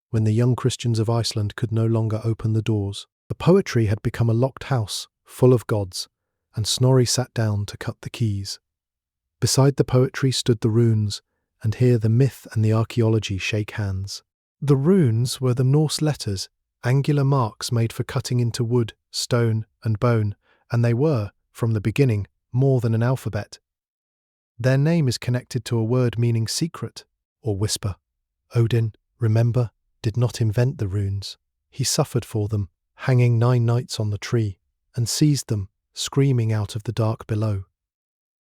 when the young Christians of Iceland could no longer open the doors. The poetry had become a locked house, full of gods, and Snorri sat down to cut the keys. Beside the poetry stood the runes, and here the myth and the archaeology shake hands. The runes were the Norse letters, angular marks made for cutting into wood, stone, and bone, and they were, from the beginning, more than an alphabet. Their name is connected to a word meaning secret, or whisper. Odin, remember, did not invent the runes. He suffered for them, hanging 9 nights on the tree, and seized them, screaming out of the dark below.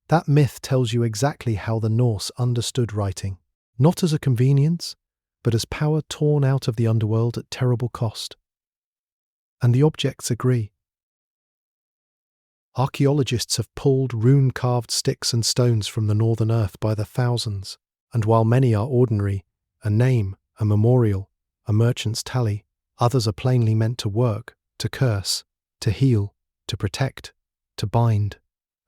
That myth tells you exactly how the Norse understood writing, not as a convenience, but as power torn out of the underworld at terrible cost. And the objects agree. Archaeologists have pulled rune-carved sticks and stones from the northern earth by the thousands, and while many are ordinary, a name, a memorial, a merchant's tally, others are plainly meant to work, to curse, to heal, to protect, to bind.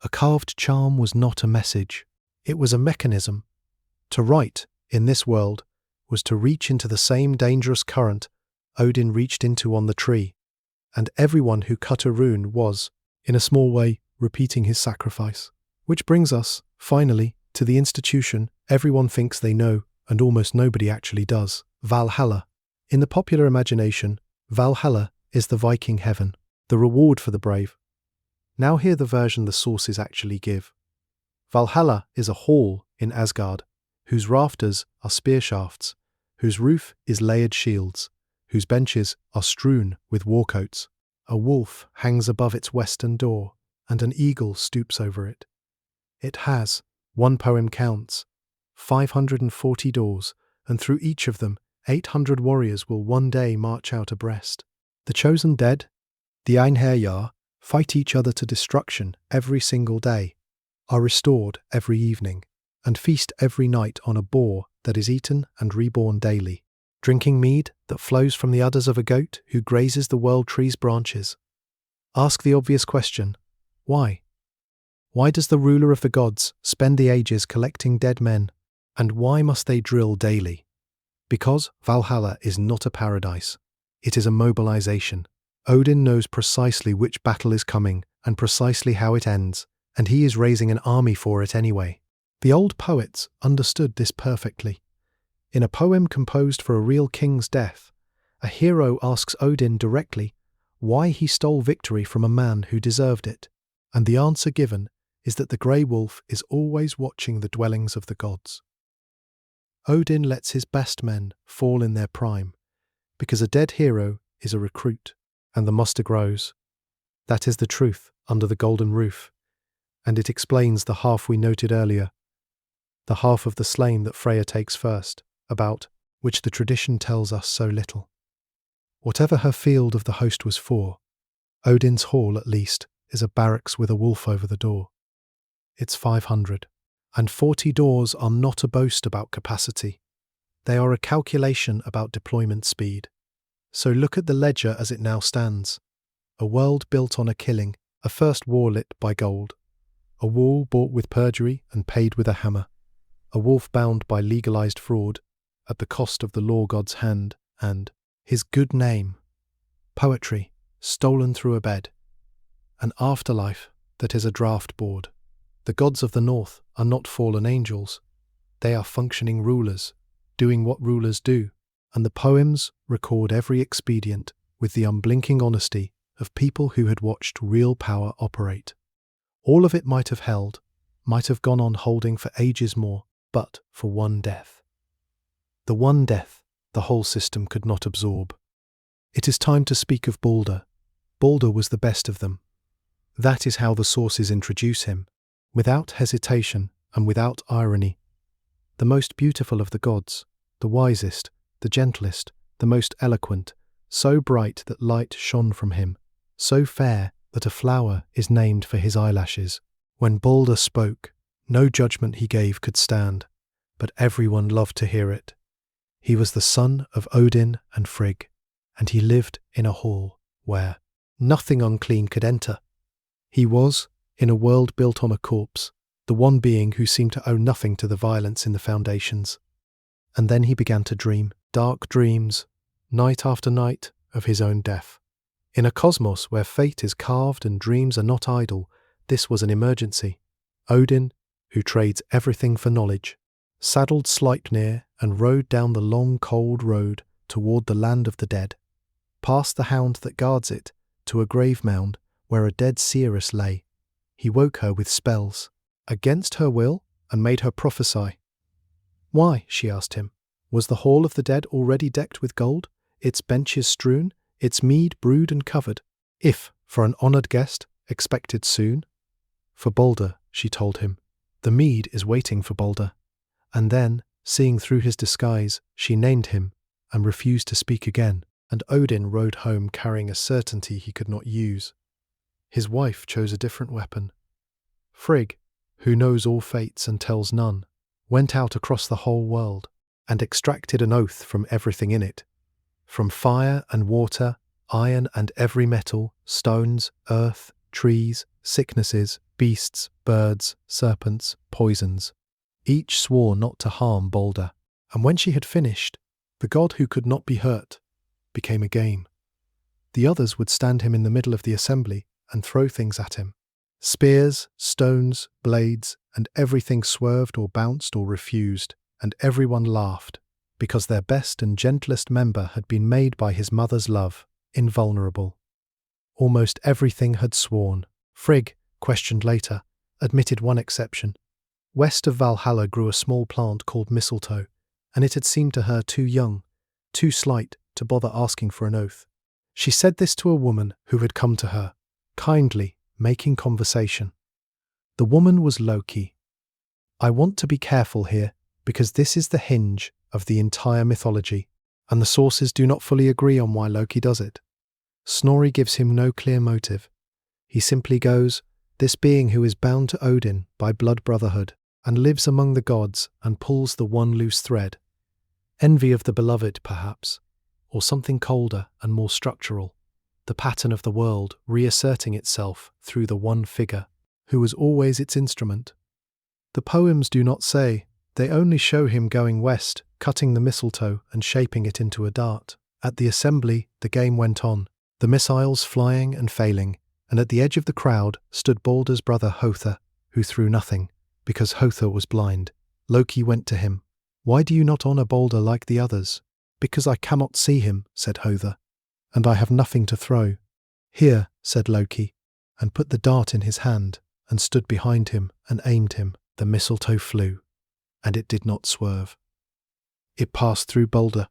A carved charm was not a message, it was a mechanism. To write, in this world, was to reach into the same dangerous current Odin reached into on the tree, and everyone who cut a rune was, in a small way, repeating his sacrifice. Which brings us, finally, to the institution everyone thinks they know and almost nobody actually does, Valhalla. In the popular imagination, Valhalla is the Viking heaven, the reward for the brave. Now hear the version the sources actually give. Valhalla is a hall in Asgard, whose rafters are spear shafts, whose roof is layered shields, whose benches are strewn with war coats. A wolf hangs above its western door, and an eagle stoops over it. It has, one poem counts, 540 doors, and through each of them 800 warriors will one day march out abreast. The chosen dead, the Einherjar, fight each other to destruction every single day, are restored every evening, and feast every night on a boar that is eaten and reborn daily, drinking mead that flows from the udders of a goat who grazes the world tree's branches. Ask the obvious question, why? Why does the ruler of the gods spend the ages collecting dead men, and why must they drill daily? Because Valhalla is not a paradise. It is a mobilization. Odin knows precisely which battle is coming and precisely how it ends, and he is raising an army for it anyway. The old poets understood this perfectly. In a poem composed for a real king's death, a hero asks Odin directly why he stole victory from a man who deserved it, and the answer given is that the grey wolf is always watching the dwellings of the gods. Odin lets his best men fall in their prime, because a dead hero is a recruit, and the muster grows. That is the truth under the golden roof, and it explains the half we noted earlier, the half of the slain that Freya takes first, about which the tradition tells us so little. Whatever her field of the host was for, Odin's hall, at least, is a barracks with a wolf over the door. It's 500, and 40 doors are not a boast about capacity. They are a calculation about deployment speed. So look at the ledger as it now stands. A world built on a killing, a first war lit by gold. A wall bought with perjury and paid with a hammer. A wolf bound by legalized fraud, at the cost of the law god's hand, and his good name. Poetry, stolen through a bed. An afterlife that is a draft board. The gods of the north are not fallen angels. They are functioning rulers, doing what rulers do, and the poems record every expedient with the unblinking honesty of people who had watched real power operate. All of it might have held, might have gone on holding for ages more, but for one death. The one death the whole system could not absorb. It is time to speak of Balder. Balder was the best of them. That is how the sources introduce him, without hesitation and without irony. The most beautiful of the gods, the wisest, the gentlest, the most eloquent, so bright that light shone from him, so fair that a flower is named for his eyelashes. When Balder spoke, no judgment he gave could stand, but everyone loved to hear it. He was the son of Odin and Frigg, and he lived in a hall where nothing unclean could enter. He was, in a world built on a corpse, the one being who seemed to owe nothing to the violence in the foundations. And then he began to dream, dark dreams, night after night, of his own death. In a cosmos where fate is carved and dreams are not idle, this was an emergency. Odin, who trades everything for knowledge, saddled Sleipnir and rode down the long cold road toward the land of the dead, past the hound that guards it, to a grave mound where a dead seeress lay. He woke her with spells, against her will, and made her prophesy. Why, she asked him, was the hall of the dead already decked with gold, its benches strewn, its mead brewed and covered, if, for an honoured guest, expected soon? For Balder, she told him. The mead is waiting for Balder. And then, seeing through his disguise, she named him, and refused to speak again, and Odin rode home carrying a certainty he could not use. His wife chose a different weapon. Frigg, who knows all fates and tells none, went out across the whole world, and extracted an oath from everything in it. From fire and water, iron and every metal, stones, earth, trees, sicknesses, beasts, birds, serpents, poisons. Each swore not to harm Balder, and when she had finished, the god who could not be hurt became a game. The others would stand him in the middle of the assembly and throw things at him. Spears, stones, blades, and everything swerved or bounced or refused, and everyone laughed, because their best and gentlest member had been made by his mother's love invulnerable. Almost everything had sworn. Frigg, questioned later, admitted one exception. West of Valhalla grew a small plant called mistletoe, and it had seemed to her too young, too slight to bother asking for an oath. She said this to a woman who had come to her, kindly, making conversation. The woman was Loki. I want to be careful here, because this is the hinge of the entire mythology, and the sources do not fully agree on why Loki does it. Snorri gives him no clear motive. He simply goes, this being who is bound to Odin by blood brotherhood, and lives among the gods and pulls the one loose thread. Envy of the beloved, perhaps, or something colder and more structural, the pattern of the world reasserting itself through the one figure, who was always its instrument. The poems do not say, they only show him going west, cutting the mistletoe and shaping it into a dart. At the assembly, the game went on, the missiles flying and failing, and at the edge of the crowd stood Balder's brother Hother, who threw nothing, because Hother was blind. Loki went to him. "Why do you not honour Balder like the others?" "Because I cannot see him," said Hother, "and I have nothing to throw." "Here," said Loki, and put the dart in his hand, and stood behind him and aimed him. The mistletoe flew, and it did not swerve. It passed through Balder,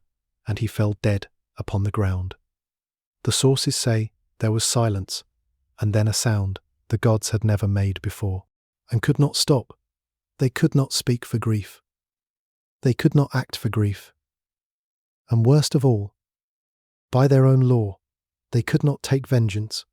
and he fell dead upon the ground. The sources say there was silence, and then a sound the gods had never made before, and could not stop. They could not speak for grief. They could not act for grief. And worst of all, by their own law, they could not take vengeance,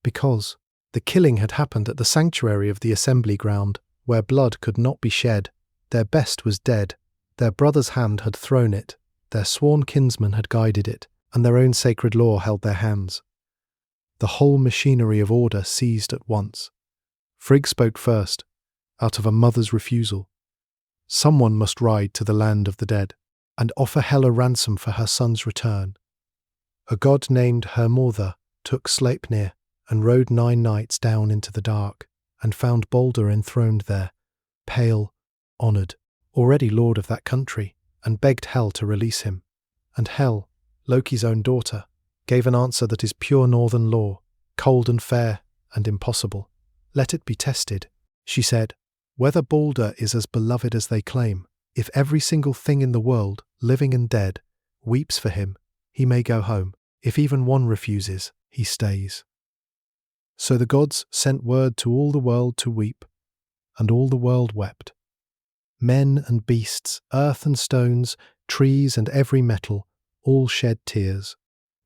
because the killing had happened at the sanctuary of the assembly ground, where blood could not be shed. Their best was dead, their brother's hand had thrown it, their sworn kinsman had guided it, and their own sacred law held their hands. The whole machinery of order seized at once. Frigg spoke first, out of a mother's refusal. Someone must ride to the land of the dead, and offer Hel a ransom for her son's return. A god named Hermortha took Sleipnir and rode 9 nights down into the dark, and found Balder enthroned there, pale, honoured, already lord of that country, and begged Hel to release him. And Hel, Loki's own daughter, gave an answer that is pure northern law, cold and fair and impossible. "Let it be tested," she said, "whether Balder is as beloved as they claim. If every single thing in the world, living and dead, weeps for him, he may go home. If even one refuses, he stays." So the gods sent word to all the world to weep, and all the world wept. Men and beasts, earth and stones, trees and every metal, all shed tears.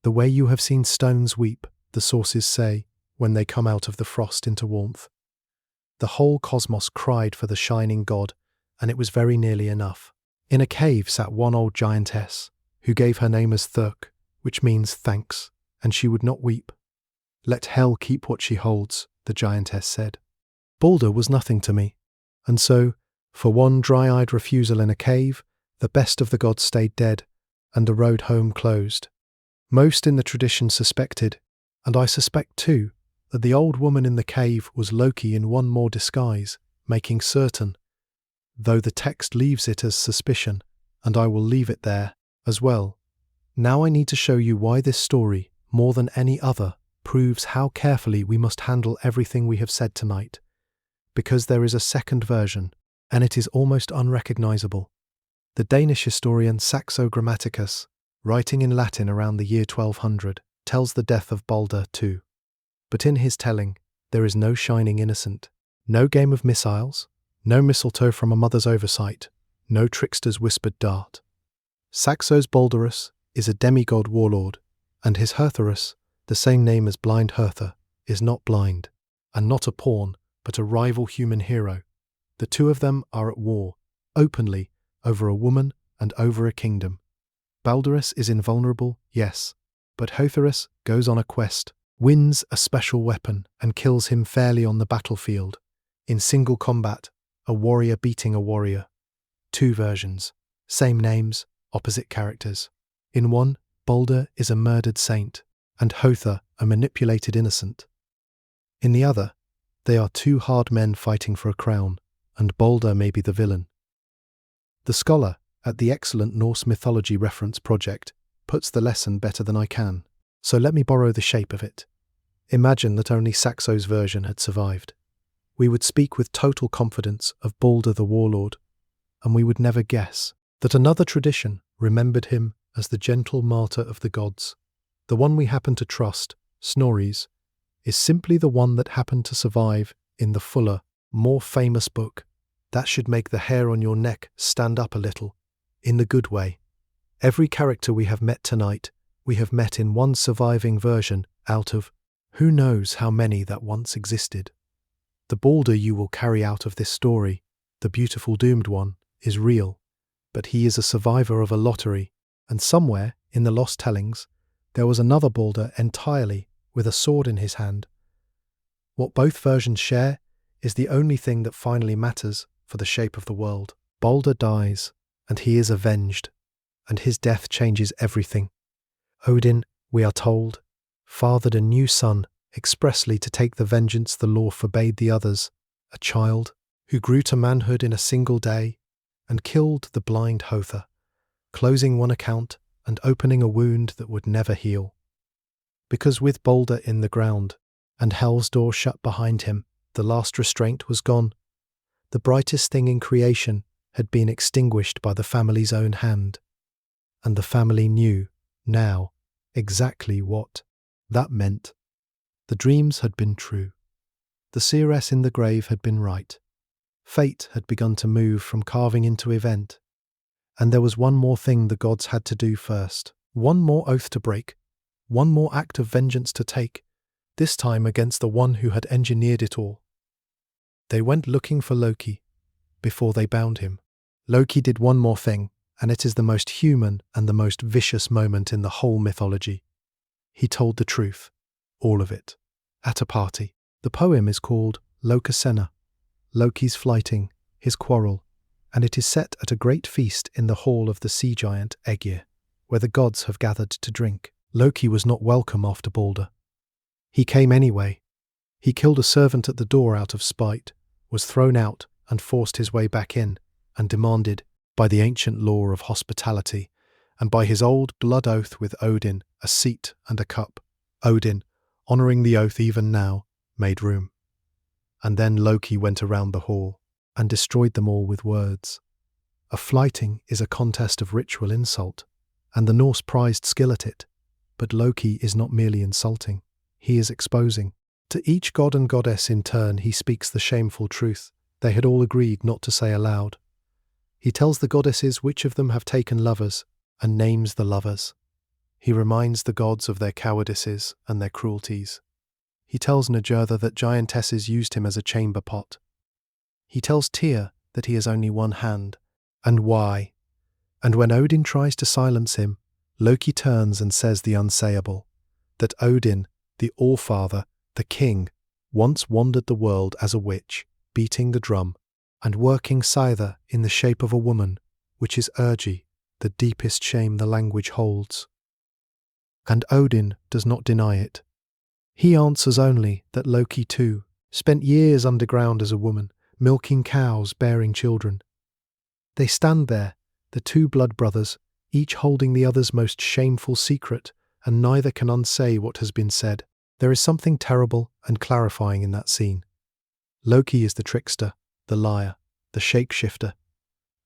The way you have seen stones weep, the sources say, when they come out of the frost into warmth. The whole cosmos cried for the shining god, and it was very nearly enough. In a cave sat one old giantess, who gave her name as Thurk, which means thanks, and she would not weep. "Let Hel keep what she holds," the giantess said. Balder was nothing to me, and so, for one dry-eyed refusal in a cave, the best of the gods stayed dead, and the road home closed. Most in the tradition suspected, and I suspect too, that the old woman in the cave was Loki in one more disguise, making certain, though the text leaves it as suspicion, and I will leave it there as well. Now I need to show you why this story, more than any other, proves how carefully we must handle everything we have said tonight, because there is a second version, and it is almost unrecognizable. The Danish historian Saxo Grammaticus, writing in Latin around the year 1200, tells the death of Balder too. But in his telling, there is no shining innocent, no game of missiles, no mistletoe from a mother's oversight, no trickster's whispered dart. Saxo's Balderus is a demigod warlord, and his Hörþurus, the same name as blind Hörther, is not blind, and not a pawn, but a rival human hero. The two of them are at war, openly, over a woman and over a kingdom. Balderus is invulnerable, yes, but Hörþurus goes on a quest, wins a special weapon, and kills him fairly on the battlefield. In single combat, a warrior beating a warrior. 2 versions, same names, opposite characters. In one, Balder is a murdered saint, and Hörther a manipulated innocent. In the other, they are 2 hard men fighting for a crown, and Balder may be the villain. The scholar at the excellent Norse Mythology reference project puts the lesson better than I can, so let me borrow the shape of it. Imagine that only Saxo's version had survived. We would speak with total confidence of Balder the warlord, and we would never guess that another tradition remembered him as the gentle martyr of the gods. The one we happen to trust, Snorri's, is simply the one that happened to survive in the fuller, more famous book. That should make the hair on your neck stand up a little, in the good way. Every character we have met tonight, we have met in one surviving version out of who knows how many that once existed. The Balder you will carry out of this story the beautiful doomed one, is real, but he is a survivor of a lottery, and somewhere, in the lost tellings, there was another Balder entirely, with a sword in his hand. What both versions share is the only thing that finally matters for the shape of the world. Balder dies, and he is avenged, and his death changes everything. Odin, we are told, fathered a new son expressly to take the vengeance the law forbade the others, a child who grew to manhood in a single day and killed the blind Hother, closing one account and opening a wound that would never heal. Because with Balder in the ground and Hel's door shut behind him, the last restraint was gone. The brightest thing in creation had been extinguished by the family's own hand, and the family knew, now, exactly what that meant. The dreams had been true. The seeress in the grave had been right. Fate had begun to move from carving into event. And there was one more thing the gods had to do first. One more oath to break. One more act of vengeance to take, this time against the one who had engineered it all. They went looking for Loki before they bound him. Loki did one more thing, and it is the most human and the most vicious moment in the whole mythology. He told the truth, all of it, at a party. The poem is called Lokasenna, Loki's flighting, his quarrel, and it is set at a great feast in the hall of the sea giant Aegir, where the gods have gathered to drink. Loki was not welcome after Balder. He came anyway. He killed a servant at the door out of spite, was thrown out and forced his way back in, and demanded, by the ancient law of hospitality, and by his old blood oath with Odin, a seat and a cup. Odin, honouring the oath even now, made room. And then Loki went around the hall and destroyed them all with words. A flighting is a contest of ritual insult, and the Norse prized skill at it. But Loki is not merely insulting, he is exposing. To each god and goddess in turn he speaks the shameful truth they had all agreed not to say aloud. He tells the goddesses which of them have taken lovers, and names the lovers. He reminds the gods of their cowardices and their cruelties. He tells Njörður that giantesses used him as a chamber pot. He tells Tyr that he has only one hand, and why. And when Odin tries to silence him, Loki turns and says the unsayable, that Odin, the Allfather, the king, once wandered the world as a witch, beating the drum, and working scyther in the shape of a woman, which is urgy, the deepest shame the language holds. And Odin does not deny it. He answers only that Loki too spent years underground as a woman, milking cows, bearing children. They stand there, the two blood brothers, each holding the other's most shameful secret, and neither can unsay what has been said. There is something terrible and clarifying in that scene. Loki is the trickster, the liar, the shapeshifter,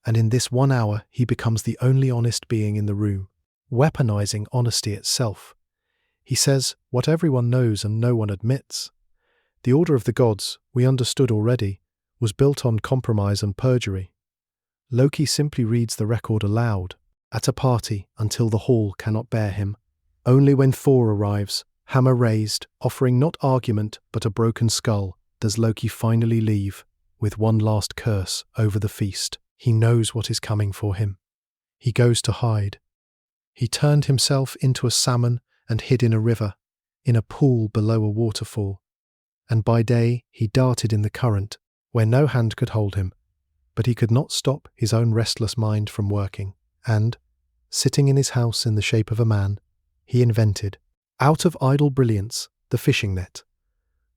and in this 1 hour he becomes the only honest being in the room, weaponizing honesty itself. He says what everyone knows and no one admits. The order of the gods, we understood already, was built on compromise and perjury. Loki simply reads the record aloud, at a party, until the hall cannot bear him. Only when Thor arrives, hammer raised, offering not argument but a broken skull, does Loki finally leave, with one last curse over the feast. He knows what is coming for him. He goes to hide. He turned himself into a salmon and hid in a river, in a pool below a waterfall. And by day he darted in the current, where no hand could hold him, but he could not stop his own restless mind from working, and, sitting in his house in the shape of a man, he invented, out of idle brilliance, the fishing net.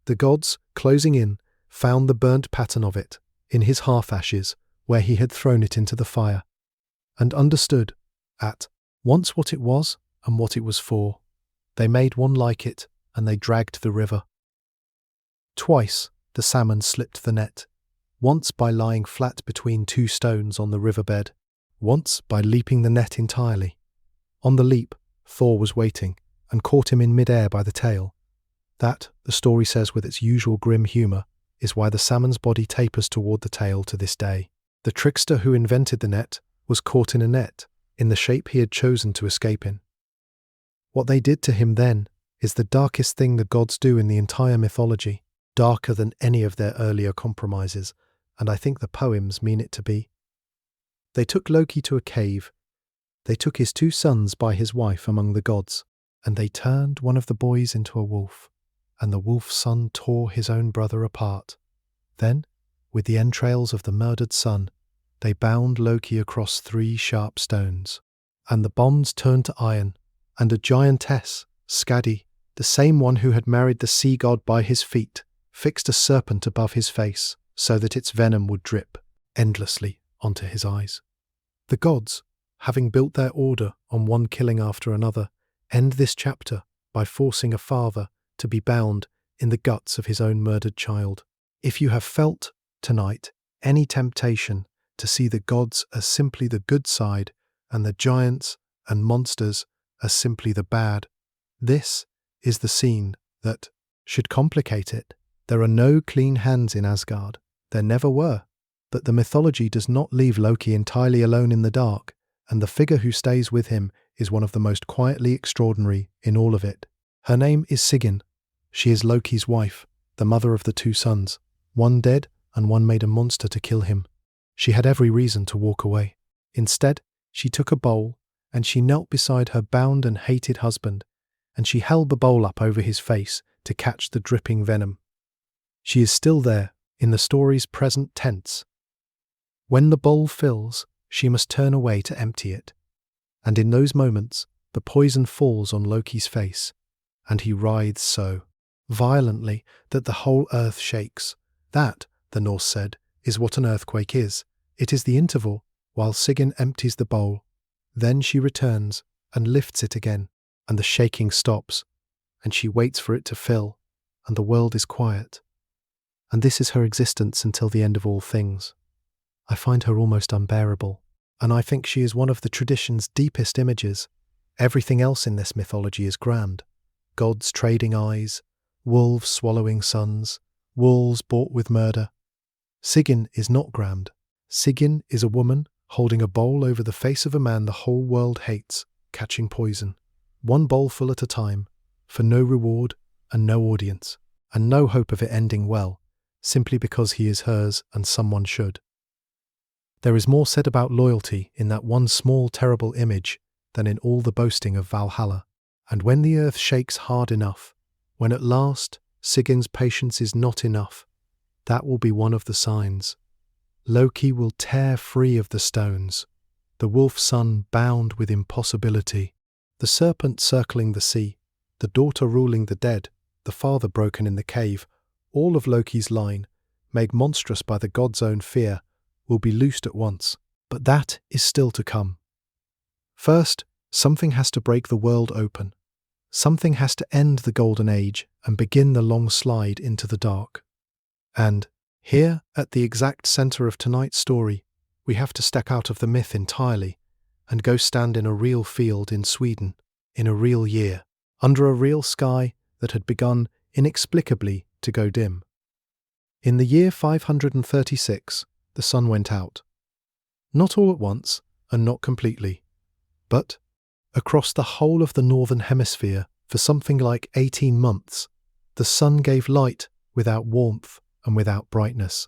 The gods, closing in, found the burnt pattern of it, in his hearth-ashes, where he had thrown it into the fire, and understood, at once what it was and what it was for. They made one like it, and they dragged the river. Twice the salmon slipped the net, once by lying flat between two stones on the riverbed, once by leaping the net entirely. On the leap, Thor was waiting, and caught him in mid-air by the tail. That, the story says with its usual grim humour, is why the salmon's body tapers toward the tail to this day. The trickster who invented the net was caught in a net, in the shape he had chosen to escape in. What they did to him then is the darkest thing the gods do in the entire mythology, darker than any of their earlier compromises, and I think the poems mean it to be. They took Loki to a cave. They took his 2 sons by his wife among the gods, and they turned one of the boys into a wolf, and the wolf's son tore his own brother apart. Then, with the entrails of the murdered son, they bound Loki across 3 sharp stones, and the bonds turned to iron, and a giantess, Skadi, the same one who had married the sea god by his feet, fixed a serpent above his face so that its venom would drip endlessly onto his eyes. The gods, having built their order on one killing after another, end this chapter by forcing a father to be bound in the guts of his own murdered child. If you have felt, tonight, any temptation to see the gods as simply the good side and the giants and monsters as simply the bad, this is the scene that should complicate it. There are no clean hands in Asgard. There never were. But the mythology does not leave Loki entirely alone in the dark, and the figure who stays with him is one of the most quietly extraordinary in all of it. Her name is Sigyn. She is Loki's wife, the mother of the 2 sons, one dead and one made a monster to kill him. She had every reason to walk away. Instead, she took a bowl, and she knelt beside her bound and hated husband, and she held the bowl up over his face to catch the dripping venom. She is still there, in the story's present tense. When the bowl fills, she must turn away to empty it, and in those moments, the poison falls on Loki's face, and he writhes so violently that the whole earth shakes. That, the Norse said, is what an earthquake is. It is the interval while Sigyn empties the bowl. Then she returns and lifts it again, and the shaking stops, and she waits for it to fill, and the world is quiet. And this is her existence until the end of all things. I find her almost unbearable, and I think she is one of the tradition's deepest images. Everything else in this mythology is grand. Gods trading eyes, wolves swallowing sons, wolves bought with murder. Sigyn is not grand. Sigyn is a woman holding a bowl over the face of a man the whole world hates, catching poison. One bowlful at a time, for no reward and no audience, and no hope of it ending well, simply because he is hers and someone should. There is more said about loyalty in that one small terrible image than in all the boasting of Valhalla. And when the earth shakes hard enough, when at last Sigyn's patience is not enough, that will be one of the signs. Loki will tear free of the stones, the wolf son bound with impossibility, the serpent circling the sea, the daughter ruling the dead, the father broken in the cave, all of Loki's line, made monstrous by the god's own fear, will be loosed at once. But that is still to come. First, something has to break the world open. Something has to end the golden age and begin the long slide into the dark. And, here, at the exact center of tonight's story, we have to step out of the myth entirely and go stand in a real field in Sweden, in a real year, under a real sky that had begun inexplicably to go dim. In the year 536, the sun went out. Not all at once, and not completely, but across the whole of the northern hemisphere for something like 18 months, the sun gave light without warmth and without brightness.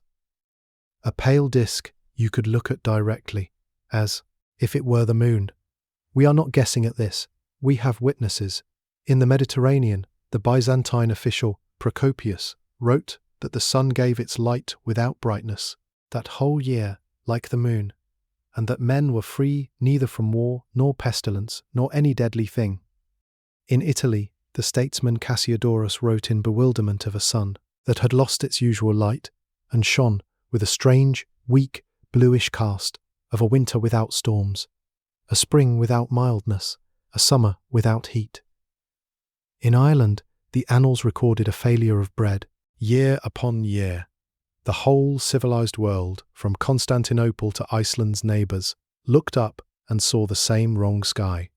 A pale disk you could look at directly, as if it were the moon. We are not guessing at this. We have witnesses. In the Mediterranean, the Byzantine official Procopius wrote that the sun gave its light without brightness, that whole year, like the moon, and that men were free neither from war nor pestilence nor any deadly thing. In Italy, the statesman Cassiodorus wrote in bewilderment of a sun that had lost its usual light and shone with a strange, weak, bluish cast of a winter without storms, a spring without mildness, a summer without heat. In Ireland, the annals recorded a failure of bread, year upon year. The whole civilized world, from Constantinople to Iceland's neighbours, looked up and saw the same wrong sky.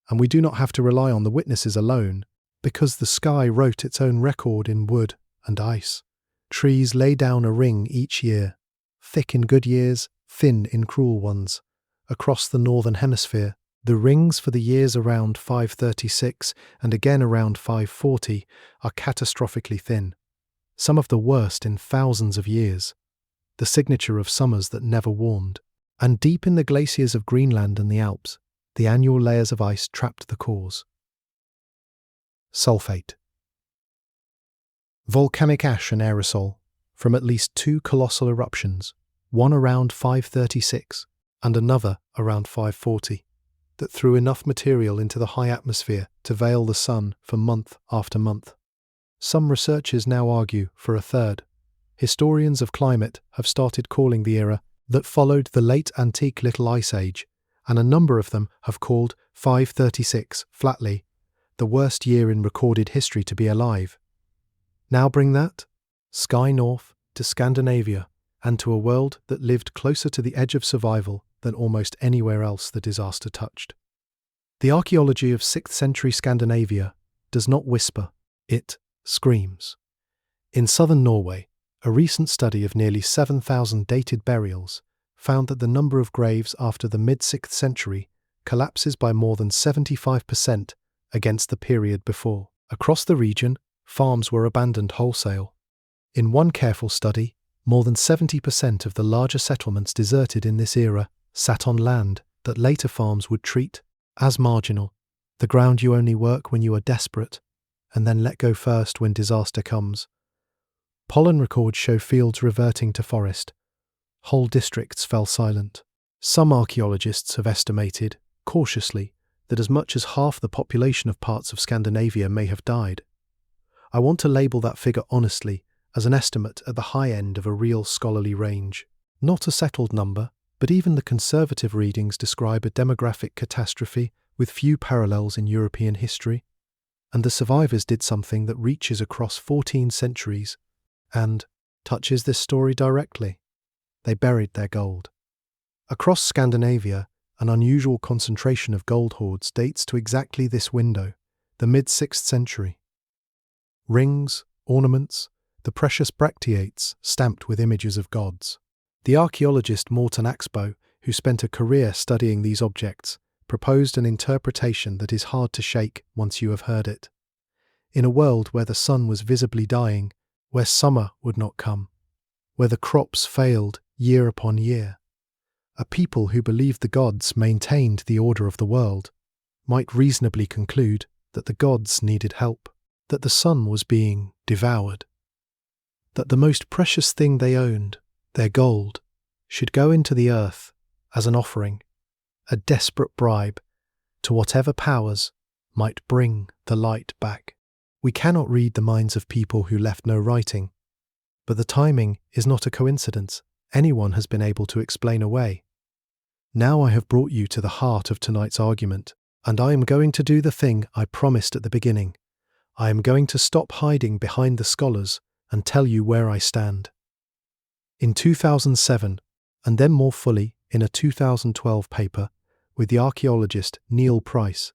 And we do not have to rely on the witnesses alone, because the sky wrote its own record in wood and ice. Trees lay down a ring each year, thick in good years, thin in cruel ones. Across the northern hemisphere, the rings for the years around 536 and again around 540 are catastrophically thin, some of the worst in thousands of years. the signature of summers that never warmed. And deep in the glaciers of Greenland and the Alps, the annual layers of ice trapped the cause. Sulfate. Volcanic ash and aerosol from at least 2 colossal eruptions, one around 536 and another around 540, that threw enough material into the high atmosphere to veil the sun for month after month. Some researchers now argue for a third. Historians of climate have started calling the era that followed the late antique Little Ice Age, and a number of them have called 536 flatly the worst year in recorded history to be alive. Now bring that sky north to Scandinavia and to a world that lived closer to the edge of survival than almost anywhere else the disaster touched. The archaeology of 6th century Scandinavia does not whisper, it screams. In southern Norway, a recent study of nearly 7,000 dated burials found that the number of graves after the mid-6th century collapses by more than 75% against the period before. Across the region, farms were abandoned wholesale. In one careful study, more than 70% of the larger settlements deserted in this era sat on land that later farms would treat as marginal, the ground you only work when you are desperate, and then let go first when disaster comes. Pollen records show fields reverting to forest. Whole districts fell silent. Some archaeologists have estimated, cautiously, that as much as half the population of parts of Scandinavia may have died. I want to label that figure honestly as an estimate at the high end of a real scholarly range. Not a settled number, but even the conservative readings describe a demographic catastrophe with few parallels in European history. And the survivors did something that reaches across 14 centuries and touches this story directly. They buried their gold. Across Scandinavia, an unusual concentration of gold hoards dates to exactly this window, the mid-6th century. Rings, ornaments, the precious bracteates stamped with images of gods. The archaeologist Morten Axboe, who spent a career studying these objects, proposed an interpretation that is hard to shake once you have heard it. In a world where the sun was visibly dying, where summer would not come, where the crops failed year upon year, a people who believed the gods maintained the order of the world might reasonably conclude that the gods needed help, that the sun was being devoured, that the most precious thing they owned, their gold, should go into the earth as an offering, a desperate bribe to whatever powers might bring the light back. We cannot read the minds of people who left no writing, but the timing is not a coincidence anyone has been able to explain away. Now I have brought you to the heart of tonight's argument, and I am going to do the thing I promised at the beginning. I am going to stop hiding behind the scholars and tell you where I stand. In 2007, and then more fully in a 2012 paper with the archaeologist Neil Price,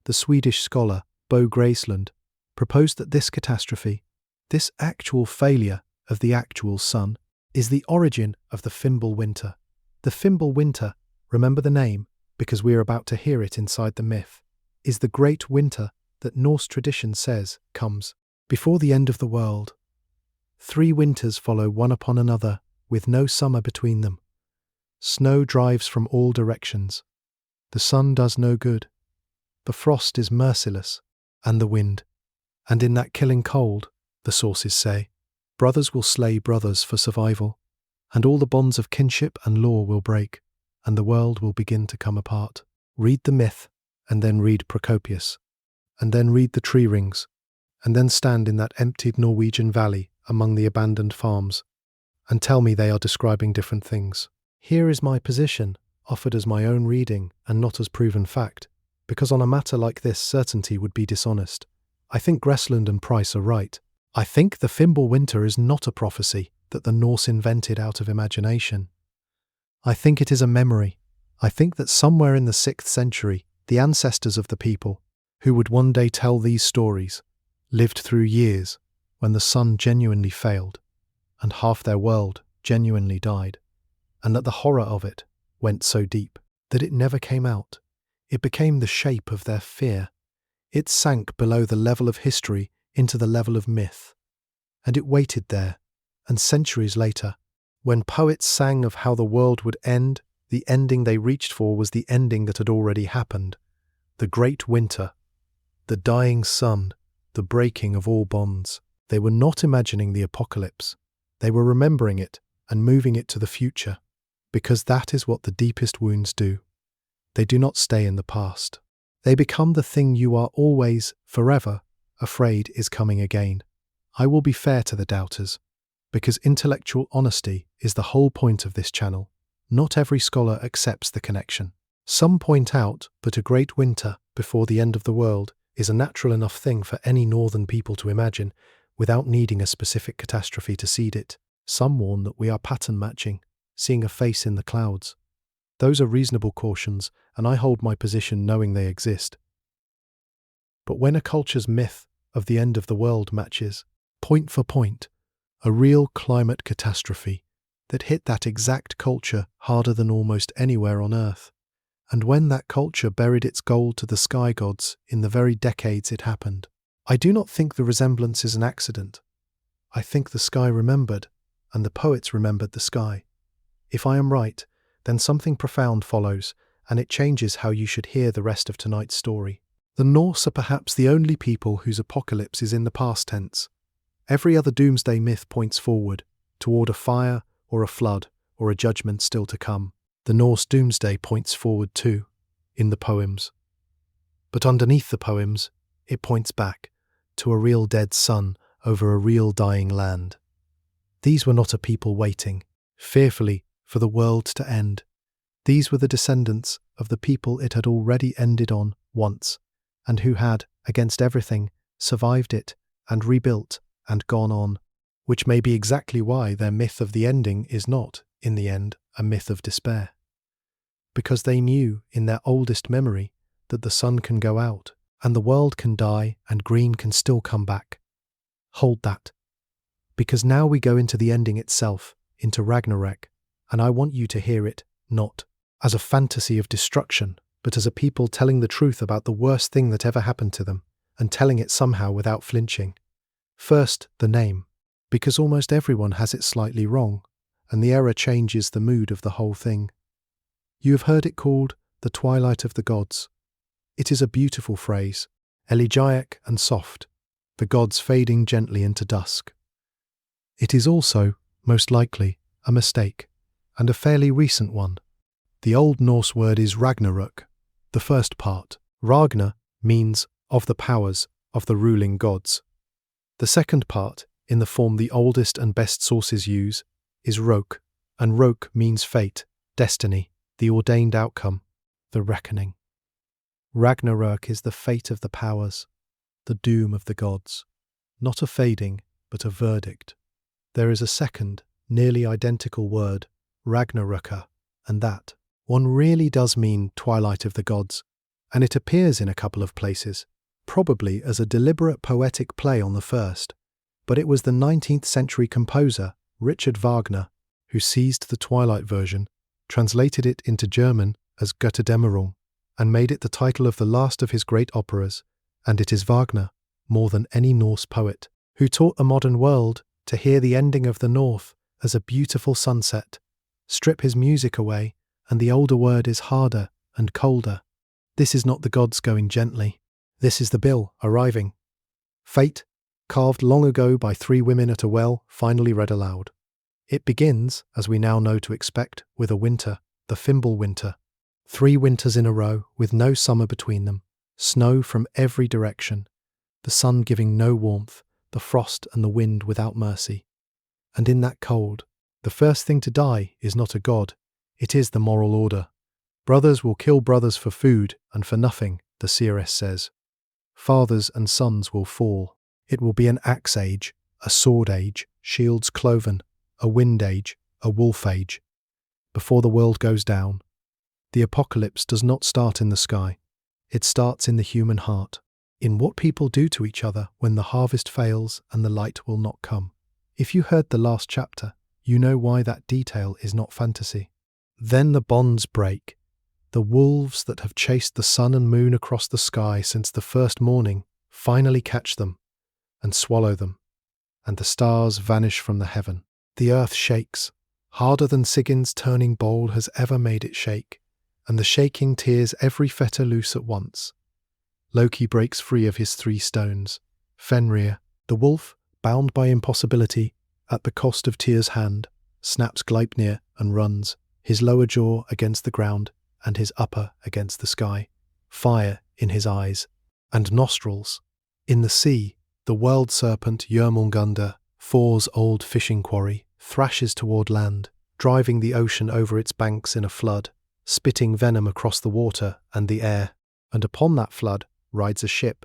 the Swedish scholar Bo Gräslund proposed that this catastrophe, this actual failure of the actual sun, is the origin of the Fimbulwinter. The Fimbulwinter, remember the name because we are about to hear it inside the myth, is the great winter that Norse tradition says comes before the end of the world. 3 winters follow one upon another with no summer between them. Snow drives from all directions. The sun does no good. The frost is merciless, and the wind. And in that killing cold, the sources say, brothers will slay brothers for survival, and all the bonds of kinship and law will break, and the world will begin to come apart. Read the myth, and then read Procopius, and then read the tree rings, and then stand in that emptied Norwegian valley among the abandoned farms, and tell me they are describing different things. Here is my position, offered as my own reading and not as proven fact, because on a matter like this certainty would be dishonest. I think Gräslund and Price are right. I think the Fimbulwinter is not a prophecy that the Norse invented out of imagination. I think it is a memory. I think that somewhere in the 6th century, the ancestors of the people, who would one day tell these stories, lived through years when the sun genuinely failed, and half their world genuinely died, and that the horror of it went so deep that it never came out. It became the shape of their fear. It sank below the level of history into the level of myth, and it waited there, and centuries later, When poets sang of how the world would end, the ending they reached for was the ending that had already happened. The great winter, the dying sun, the breaking of all bonds. They were not imagining the apocalypse. They were remembering it and moving it to the future, because that is what the deepest wounds do. They do not stay in the past. They become the thing you are always, forever, afraid is coming again. I will be fair to the doubters, because intellectual honesty is the whole point of this channel. Not every scholar accepts the connection. Some point out that a great winter before the end of the world is a natural enough thing for any northern people to imagine without needing a specific catastrophe to seed it. Some warn that we are pattern matching, seeing a face in the clouds. Those are reasonable cautions, and I hold my position knowing they exist. But when a culture's myth of the end of the world matches, point for point, a real climate catastrophe that hit that exact culture harder than almost anywhere on Earth, and when that culture buried its gold to the sky gods in the very decades it happened, I do not think the resemblance is an accident. I think the sky remembered, and the poets remembered the sky. If I am right, then something profound follows, and it changes how you should hear the rest of tonight's story. The Norse are perhaps the only people whose apocalypse is in the past tense. Every other doomsday myth points forward, toward a fire, or a flood, or a judgment still to come. The Norse doomsday points forward too, in the poems. But underneath the poems, it points back, to a real dead sun over a real dying land. These were not a people waiting, fearfully, for the world to end. These were the descendants of the people it had already ended on once, and who had, against everything, survived it, and rebuilt, and gone on, which may be exactly why their myth of the ending is not, in the end, a myth of despair. Because they knew, in their oldest memory, that the sun can go out, and the world can die, and green can still come back. Hold that. Because now we go into the ending itself, into Ragnarök, and I want you to hear it, not as a fantasy of destruction, but as a people telling the truth about the worst thing that ever happened to them, and telling it somehow without flinching. First, the name, because almost everyone has it slightly wrong, and the error changes the mood of the whole thing. You have heard it called the twilight of the gods. It is a beautiful phrase, elegiac and soft, the gods fading gently into dusk. It is also, most likely, a mistake, and a fairly recent one. The Old Norse word is Ragnarök, the first part. Ragnar means of the powers of the ruling gods. The second part, in the form the oldest and best sources use, is Rök, and Rök means fate, destiny, the ordained outcome, the reckoning. Ragnarök is the fate of the powers, the doom of the gods, not a fading, but a verdict. There is a second, nearly identical word, Ragnaröka, and that one really does mean twilight of the gods, and it appears in a couple of places, probably as a deliberate poetic play on the first. But it was the 19th century composer, Richard Wagner, who seized the Twilight version, translated it into German as Götterdämmerung, and made it the title of the last of his great operas, and it is Wagner, more than any Norse poet, who taught a modern world to hear the ending of the North as a beautiful sunset. Strip his music away, and the older word is harder and colder. This is not the gods going gently. This is the bill arriving. Fate, carved long ago by 3 women at a well, finally read aloud. It begins, as we now know to expect, with a winter, the Fimbulwinter. 3 winters in a row, with no summer between them, snow from every direction, the sun giving no warmth, the frost and the wind without mercy. And in that cold, the first thing to die is not a god, it is the moral order. Brothers will kill brothers for food and for nothing, the seeress says. Fathers and sons will fall. It will be an axe age, a sword age, shields cloven, a wind age, a wolf age. Before the world goes down, the apocalypse does not start in the sky. It starts in the human heart, in what people do to each other when the harvest fails and the light will not come. If you heard the last chapter, you know why that detail is not fantasy. Then the bonds break. The wolves that have chased the sun and moon across the sky since the first morning finally catch them and swallow them, and the stars vanish from the heaven. The earth shakes, harder than Sigin's turning bowl has ever made it shake, and the shaking tears every fetter loose at once. Loki breaks free of his 3 stones. Fenrir, the wolf, bound by impossibility, at the cost of Tyr's hand, snaps Gleipnir and runs, his lower jaw against the ground and his upper against the sky, fire in his eyes and nostrils. In the sea, the world serpent Jörmungandr, Thor's old fishing quarry, thrashes toward land, driving the ocean over its banks in a flood, spitting venom across the water and the air, and upon that flood rides a ship.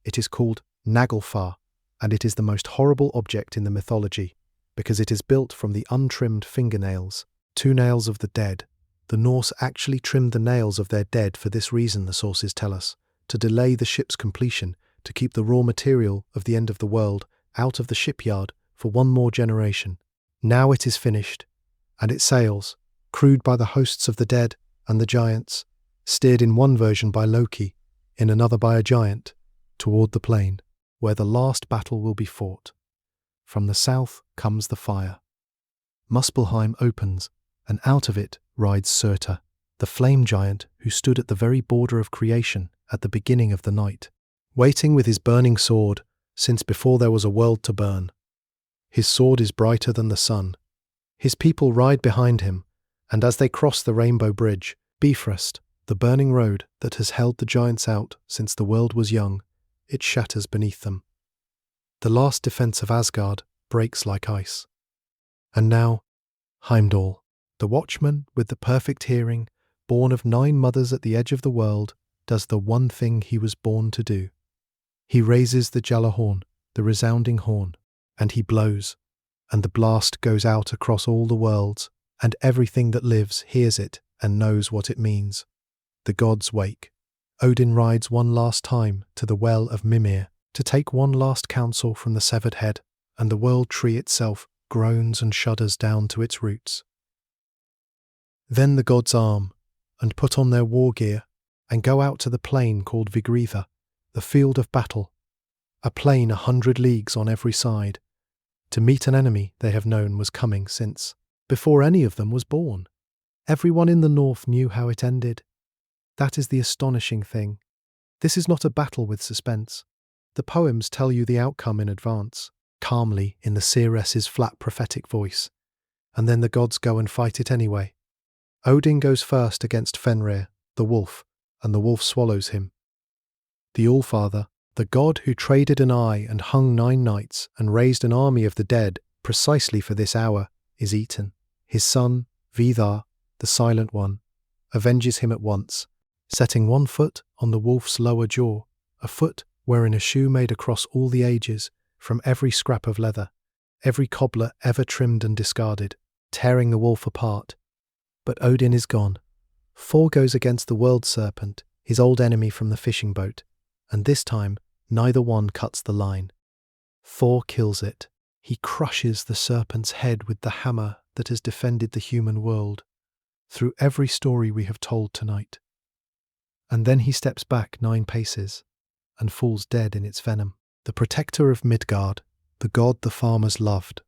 It is called Naglfar, and it is the most horrible object in the mythology, because it is built from the untrimmed fingernails, 2 nails of the dead. The Norse actually trimmed the nails of their dead for this reason, the sources tell us, to delay the ship's completion, to keep the raw material of the end of the world out of the shipyard for 1 more generation. Now it is finished, and it sails, crewed by the hosts of the dead and the giants, steered in one version by Loki, in another by a giant, toward the plain, where the last battle will be fought. From the south comes the fire. Muspelheim opens, and out of it rides Surtur, the flame giant who stood at the very border of creation at the beginning of the night, waiting with his burning sword, since before there was a world to burn. His sword is brighter than the sun. His people ride behind him, and as they cross the rainbow bridge, Bifrost, the burning road that has held the giants out since the world was young, it shatters beneath them. The last defense of Asgard breaks like ice. And now, Heimdall, the watchman with the perfect hearing, born of 9 mothers at the edge of the world, does the one thing he was born to do. He raises the Gjallarhorn, the resounding horn, and he blows, and the blast goes out across all the worlds, and everything that lives hears it and knows what it means. The gods wake. Odin rides one last time to the well of Mimir to take one last counsel from the severed head, and the world tree itself groans and shudders down to its roots. Then the gods arm, and put on their war gear, and go out to the plain called Vigritha, the field of battle, a plain 100 leagues on every side, to meet an enemy they have known was coming since, before any of them was born. Everyone in the north knew how it ended. That is the astonishing thing. This is not a battle with suspense. The poems tell you the outcome in advance, calmly in the seeress's flat prophetic voice, and then the gods go and fight it anyway. Odin goes first against Fenrir, the wolf, and the wolf swallows him. The Allfather, the god who traded an eye and hung 9 knights and raised an army of the dead precisely for this hour, is eaten. His son, Vidar, the Silent One, avenges him at once, setting 1 foot on the wolf's lower jaw, a foot wherein a shoe made across all the ages, from every scrap of leather, every cobbler ever trimmed and discarded, tearing the wolf apart. But Odin is gone. Thor goes against the world serpent, his old enemy from the fishing boat, and this time neither one cuts the line. Thor kills it. He crushes the serpent's head with the hammer that has defended the human world through every story we have told tonight. And then he steps back 9 paces and falls dead in its venom. The protector of Midgard, the god the farmers loved,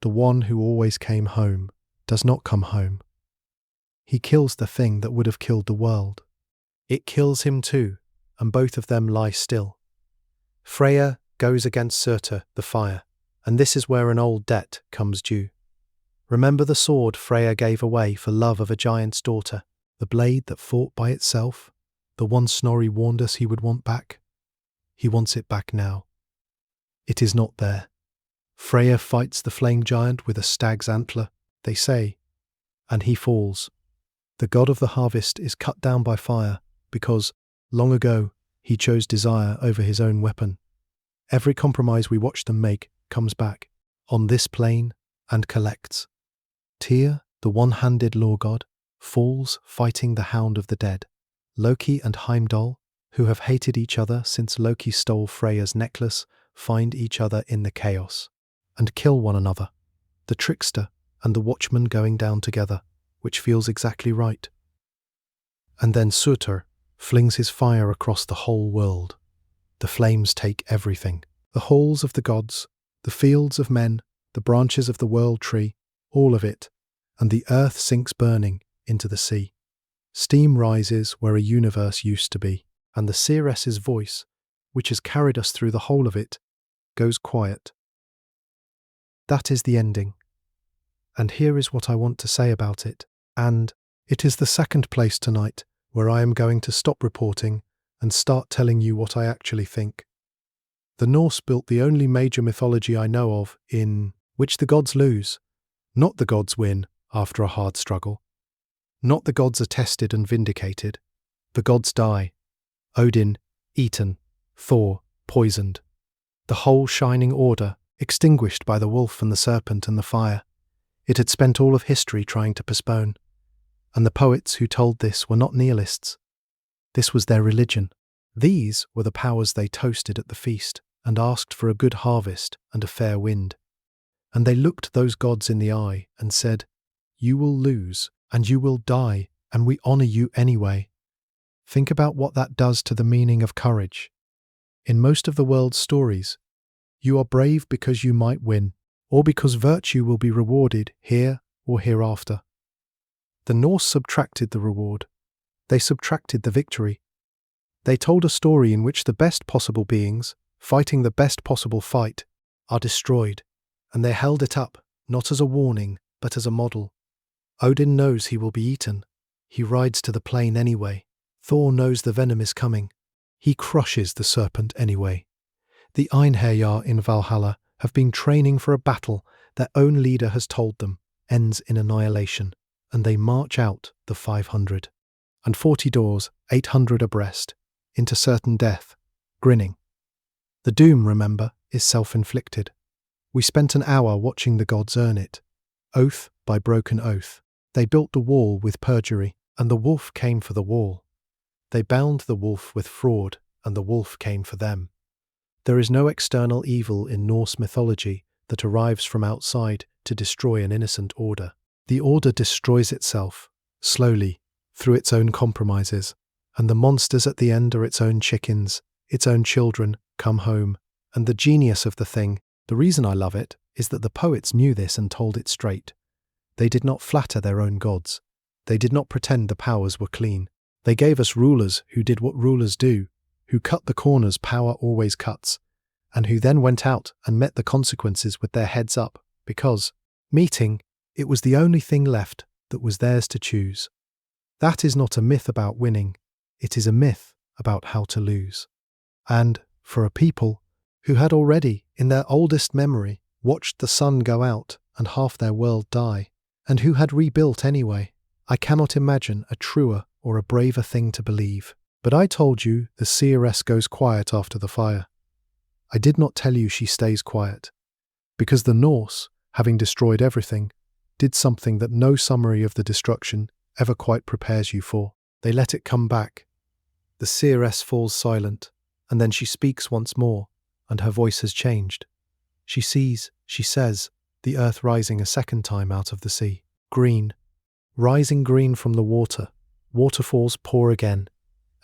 the one who always came home, does not come home. He kills the thing that would have killed the world. It kills him too, and both of them lie still. Freyja goes against Surtur, the fire, and this is where an old debt comes due. Remember the sword Freyja gave away for love of a giant's daughter, the blade that fought by itself, the one Snorri warned us he would want back? He wants it back now. It is not there. Freyja fights the flame giant with a stag's antler, they say, and he falls. The god of the harvest is cut down by fire because, long ago, he chose desire over his own weapon. Every compromise we watch them make comes back, on this plane, and collects. Tyr, the one-handed law god, falls fighting the hound of the dead. Loki and Heimdall, who have hated each other since Loki stole Freyja's necklace, find each other in the chaos, and kill one another, the trickster and the watchman going down together, which feels exactly right. And then Surtur flings his fire across the whole world. The flames take everything, the halls of the gods, the fields of men, the branches of the world tree, all of it, and the earth sinks burning into the sea. Steam rises where a universe used to be, and the seeress's voice, which has carried us through the whole of it, goes quiet. That is the ending. And here is what I want to say about it. And it is the second place tonight where I am going to stop reporting and start telling you what I actually think. The Norse built the only major mythology I know of in which the gods lose, not the gods win after a hard struggle. Not the gods are tested and vindicated. The gods die. Odin, eaten. Thor, poisoned. The whole shining order, extinguished by the wolf and the serpent and the fire. It had spent all of history trying to postpone. And the poets who told this were not nihilists. This was their religion. These were the powers they toasted at the feast and asked for a good harvest and a fair wind. And they looked those gods in the eye and said, "You will lose, and you will die, and we honor you anyway." Think about what that does to the meaning of courage. In most of the world's stories, you are brave because you might win, or because virtue will be rewarded here or hereafter. The Norse subtracted the reward. They subtracted the victory. They told a story in which the best possible beings, fighting the best possible fight, are destroyed, and they held it up, not as a warning, but as a model. Odin knows he will be eaten. He rides to the plain anyway. Thor knows the venom is coming. He crushes the serpent anyway. The Einherjar in Valhalla have been training for a battle their own leader has told them ends in annihilation, and they march out the 500. And 40 doors, 800 abreast, into certain death, grinning. The doom, remember, is self-inflicted. We spent an hour watching the gods earn it. Oath by broken oath. They built the wall with perjury, and the wolf came for the wall. They bound the wolf with fraud, and the wolf came for them. There is no external evil in Norse mythology that arrives from outside to destroy an innocent order. The order destroys itself, slowly, through its own compromises, and the monsters at the end are its own chickens, its own children, come home. And the genius of the thing, the reason I love it, is that the poets knew this and told it straight. They did not flatter their own gods. They did not pretend the powers were clean. They gave us rulers who did what rulers do, who cut the corners power always cuts, and who then went out and met the consequences with their heads up, because, meeting, it was the only thing left that was theirs to choose. That is not a myth about winning, it is a myth about how to lose. And, for a people who had already, in their oldest memory, watched the sun go out and half their world die, and who had rebuilt anyway, I cannot imagine a truer or a braver thing to believe. But I told you the seeress goes quiet after the fire. I did not tell you she stays quiet, because the Norse, having destroyed everything, did something that no summary of the destruction ever quite prepares you for. They let it come back. The seeress falls silent, and then she speaks once more, and her voice has changed. She sees, she says, the earth rising a second time out of the sea. Green, rising green from the water. Waterfalls pour again.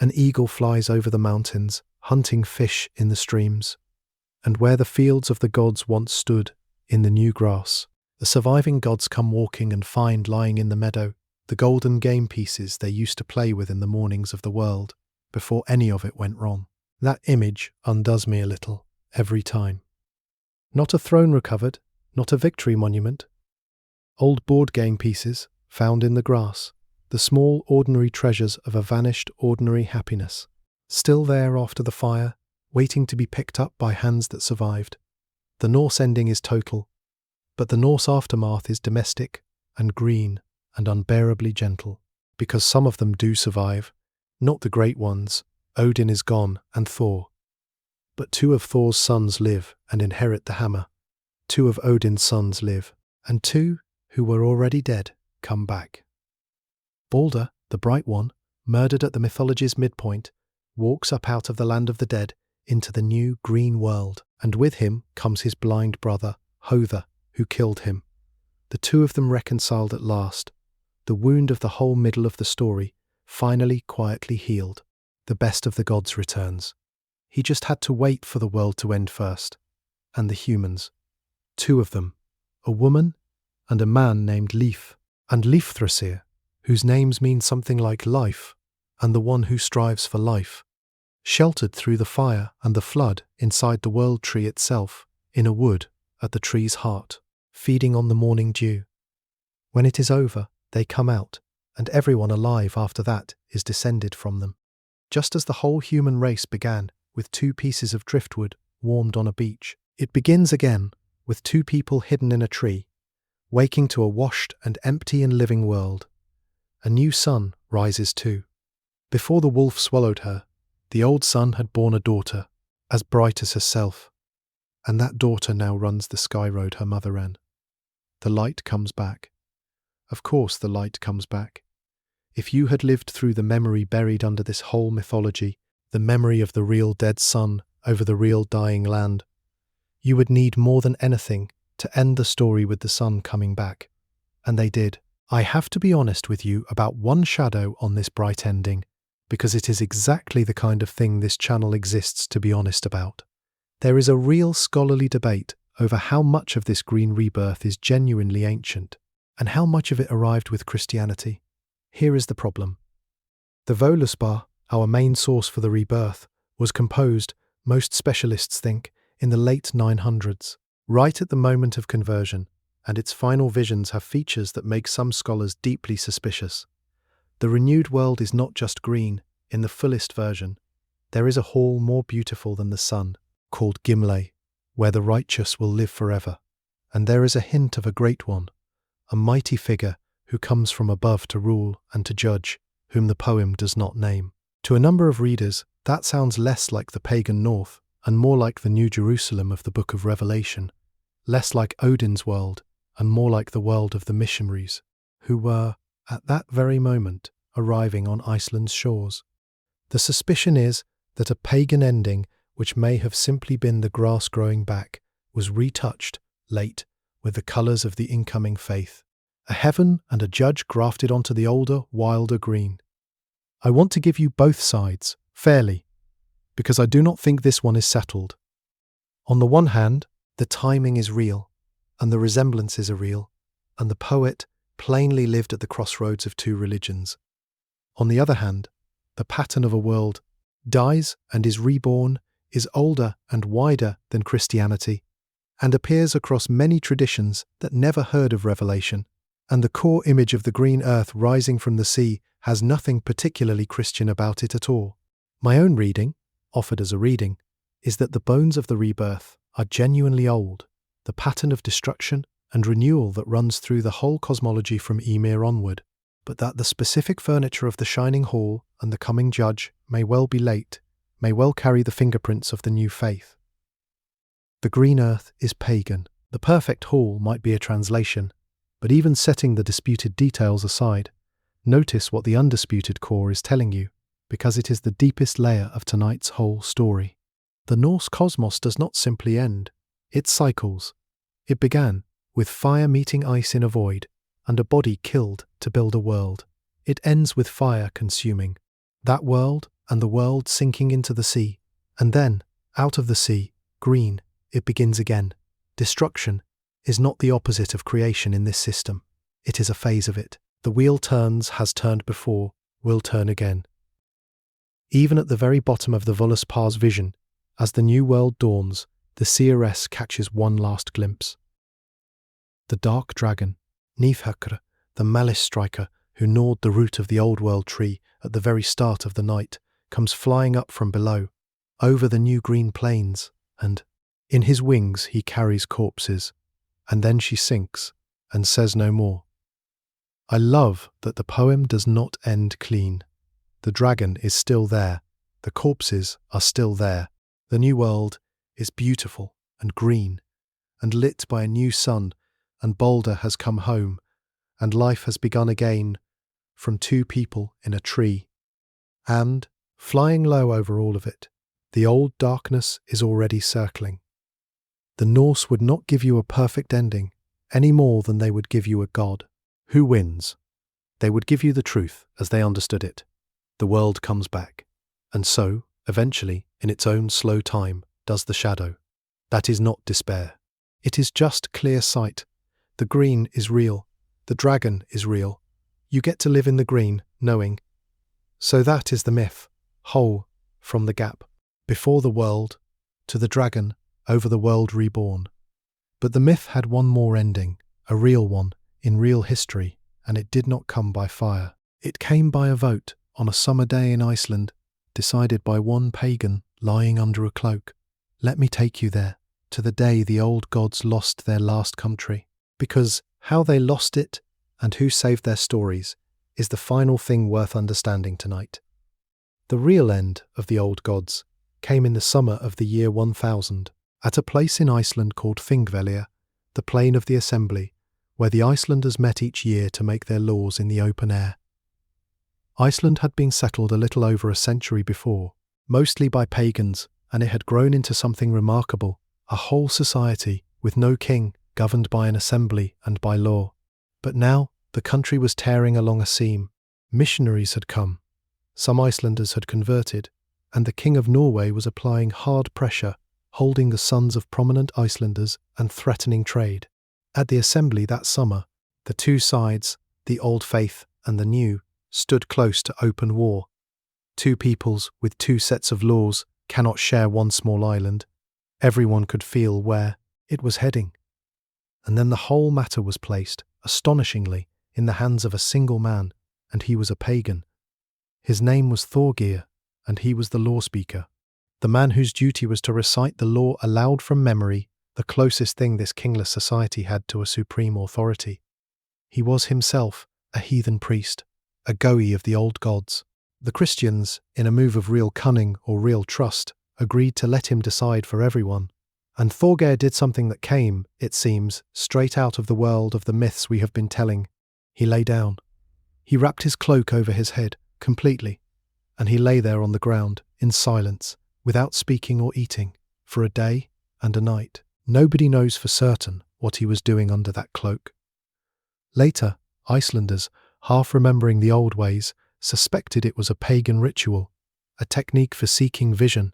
An eagle flies over the mountains, hunting fish in the streams. And where the fields of the gods once stood, in the new grass, the surviving gods come walking and find lying in the meadow the golden game pieces they used to play with in the mornings of the world, before any of it went wrong. That image undoes me a little, every time. Not a throne recovered, not a victory monument. Old board game pieces, found in the grass, the small ordinary treasures of a vanished ordinary happiness, still there after the fire, waiting to be picked up by hands that survived. The Norse ending is total, but the Norse aftermath is domestic and green and unbearably gentle, because some of them do survive, not the great ones. Odin is gone and Thor. But 2 of Thor's sons live and inherit the hammer. 2 of Odin's sons live, and 2, who were already dead, come back. Balder, the bright one, murdered at the mythology's midpoint, walks up out of the land of the dead into the new green world, and with him comes his blind brother, Hother, who killed him. The 2 of them reconciled at last, the wound of the whole middle of the story, finally quietly healed. The best of the gods returns. He just had to wait for the world to end first. And the humans. 2 of them, a woman and a man named Leif, and Leifthrasil, whose names mean something like life, and the one who strives for life, sheltered through the fire and the flood inside the world tree itself, in a wood at the tree's heart, feeding on the morning dew. When it is over, they come out, and everyone alive after that is descended from them. Just as the whole human race began with 2 pieces of driftwood warmed on a beach, it begins again with 2 people hidden in a tree, waking to a washed and empty and living world. A new sun rises too. Before the wolf swallowed her, the old sun had borne a daughter, as bright as herself, and that daughter now runs the sky road her mother ran. The light comes back. Of course the light comes back. If you had lived through the memory buried under this whole mythology, the memory of the real dead sun over the real dying land, you would need more than anything to end the story with the sun coming back. And they did. I have to be honest with you about one shadow on this bright ending, because it is exactly the kind of thing this channel exists to be honest about. There is a real scholarly debate over how much of this green rebirth is genuinely ancient, and how much of it arrived with Christianity. Here is the problem. The Völuspá, our main source for the rebirth, was composed, most specialists think, in the late 900s, right at the moment of conversion, and its final visions have features that make some scholars deeply suspicious. The renewed world is not just green, in the fullest version. There is a hall more beautiful than the sun, called Gimle, where the righteous will live forever, and there is a hint of a great one, a mighty figure who comes from above to rule and to judge, whom the poem does not name. To a number of readers, that sounds less like the pagan north and more like the New Jerusalem of the Book of Revelation, less like Odin's world and more like the world of the missionaries, who were, at that very moment, arriving on Iceland's shores. The suspicion is that a pagan ending, which may have simply been the grass growing back, was retouched, late, with the colours of the incoming faith. A heaven and a judge grafted onto the older, wilder green. I want to give you both sides, fairly, because I do not think this one is settled. On the one hand, the timing is real, and the resemblances are real, and the poet plainly lived at the crossroads of 2 religions. On the other hand, the pattern of a world dies and is reborn, is older and wider than Christianity, and appears across many traditions that never heard of Revelation, and the core image of the green earth rising from the sea has nothing particularly Christian about it at all. My own reading, offered as a reading, is that the bones of the rebirth are genuinely old, the pattern of destruction and renewal that runs through the whole cosmology from Ymir onward, but that the specific furniture of the shining hall and the coming judge may well be late, may well carry the fingerprints of the new faith. The green earth is pagan. The perfect hall might be a translation, but even setting the disputed details aside, notice what the undisputed core is telling you, because it is the deepest layer of tonight's whole story. The Norse cosmos does not simply end, it cycles. It began with fire meeting ice in a void, and a body killed to build a world. It ends with fire consuming that world and the world sinking into the sea, and then, out of the sea, green, it begins again. Destruction is not the opposite of creation in this system. It is a phase of it. The wheel turns, has turned before, will turn again. Even at the very bottom of the Völuspá's vision, as the new world dawns, the seeress catches one last glimpse. The dark dragon, Nifhakr, the malice striker who gnawed the root of the old world tree at the very start of the night, comes flying up from below, over the new green plains, and, in his wings he carries corpses, and then she sinks, and says no more. I love that the poem does not end clean. The dragon is still there, the corpses are still there, the new world is beautiful and green, and lit by a new sun, and Balder has come home, and life has begun again, from 2 people in a tree. And, flying low over all of it, the old darkness is already circling. The Norse would not give you a perfect ending, any more than they would give you a god. Who wins? They would give you the truth as they understood it. The world comes back, and so, eventually, in its own slow time, does the shadow. That is not despair. It is just clear sight. The green is real. The dragon is real. You get to live in the green, knowing. So that is the myth, whole, from the gap, before the world, to the dragon, over the world reborn. But the myth had one more ending, a real one, in real history, and it did not come by fire. It came by a vote, on a summer day in Iceland, decided by one pagan lying under a cloak. Let me take you there, to the day the old gods lost their last country. Because how they lost it, and who saved their stories, is the final thing worth understanding tonight. The real end of the old gods came in the summer of the year 1000, at a place in Iceland called Þingvellir, the plain of the assembly, where the Icelanders met each year to make their laws in the open air. Iceland had been settled a little over a century before, mostly by pagans, and it had grown into something remarkable, a whole society with no king, governed by an assembly and by law. But now the country was tearing along a seam. Missionaries had come, some Icelanders had converted, and the King of Norway was applying hard pressure, holding the sons of prominent Icelanders and threatening trade. At the assembly that summer, the two sides, the old faith and the new, stood close to open war. Two peoples with two sets of laws cannot share one small island. Everyone could feel where it was heading. And then the whole matter was placed, astonishingly, in the hands of a single man, and he was a pagan. His name was Thorgeir, and he was the law speaker, the man whose duty was to recite the law aloud from memory, the closest thing this kingless society had to a supreme authority. He was himself a heathen priest, a goey of the old gods. The Christians, in a move of real cunning or real trust, agreed to let him decide for everyone. And Thorgeir did something that came, it seems, straight out of the world of the myths we have been telling. He lay down. He wrapped his cloak over his head, completely, and he lay there on the ground, in silence, without speaking or eating, for a day and a night. Nobody knows for certain what he was doing under that cloak. Later, Icelanders, half remembering the old ways, suspected it was a pagan ritual, a technique for seeking vision,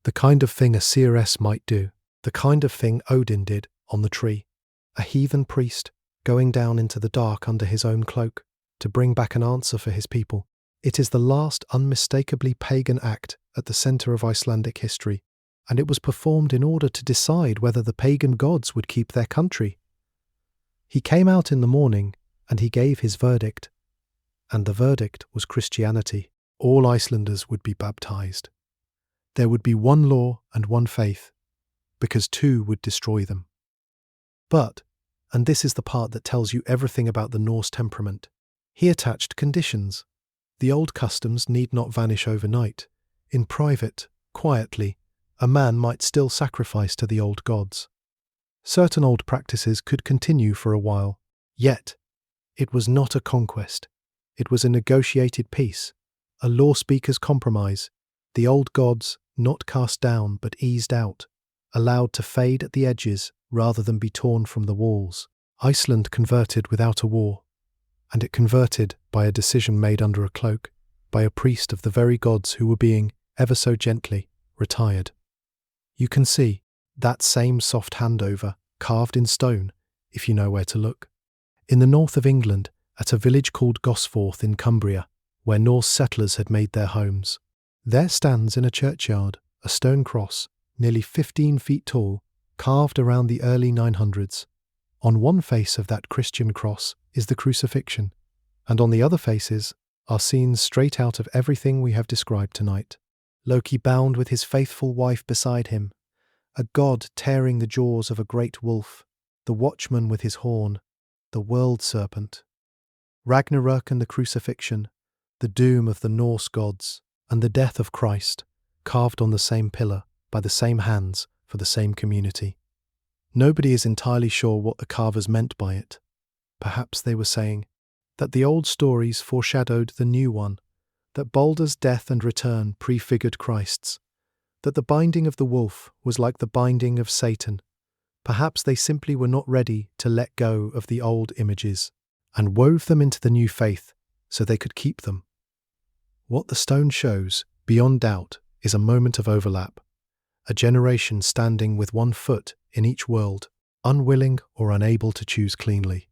the kind of thing a seeress might do, the kind of thing Odin did on the tree. A heathen priest going down into the dark under his own cloak to bring back an answer for his people. It is the last unmistakably pagan act at the centre of Icelandic history, and it was performed in order to decide whether the pagan gods would keep their country. He came out in the morning and he gave his verdict, and the verdict was Christianity. All Icelanders would be baptized. There would be one law and one faith, because two would destroy them. But, and this is the part that tells you everything about the Norse temperament, he attached conditions. The old customs need not vanish overnight. In private, quietly, a man might still sacrifice to the old gods. Certain old practices could continue for a while, yet it was not a conquest. It was a negotiated peace, a law speaker's compromise, the old gods not cast down but eased out, allowed to fade at the edges rather than be torn from the walls. Iceland converted without a war, and it converted by a decision made under a cloak, by a priest of the very gods who were being, ever so gently, retired. You can see that same soft handover carved in stone, if you know where to look. In the north of England, at a village called Gosforth in Cumbria, where Norse settlers had made their homes, there stands in a churchyard a stone cross, nearly 15 feet tall, carved around the early 900s. On one face of that Christian cross is the crucifixion, and on the other faces are scenes straight out of everything we have described tonight. Loki bound with his faithful wife beside him, a god tearing the jaws of a great wolf, the watchman with his horn, the world serpent. Ragnarök and the crucifixion, the doom of the Norse gods, and the death of Christ, carved on the same pillar, by the same hands, for the same community. Nobody is entirely sure what the carvers meant by it. Perhaps they were saying that the old stories foreshadowed the new one, that Balder's death and return prefigured Christ's, that the binding of the wolf was like the binding of Satan. Perhaps they simply were not ready to let go of the old images and wove them into the new faith so they could keep them. What the stone shows, beyond doubt, is a moment of overlap, a generation standing with one foot in each world, unwilling or unable to choose cleanly.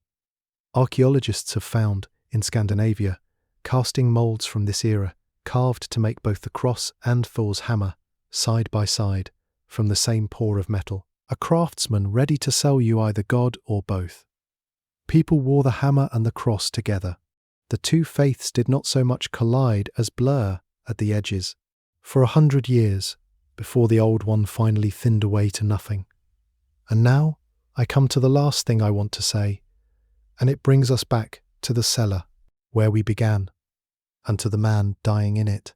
Archaeologists have found, in Scandinavia, casting moulds from this era, carved to make both the cross and Thor's hammer, side by side, from the same pour of metal. A craftsman ready to sell you either God or both. People wore the hammer and the cross together. The two faiths did not so much collide as blur at the edges. For 100 years, before the old one finally thinned away to nothing. And now, I come to the last thing I want to say, and it brings us back to the cellar, where we began, and to the man dying in it.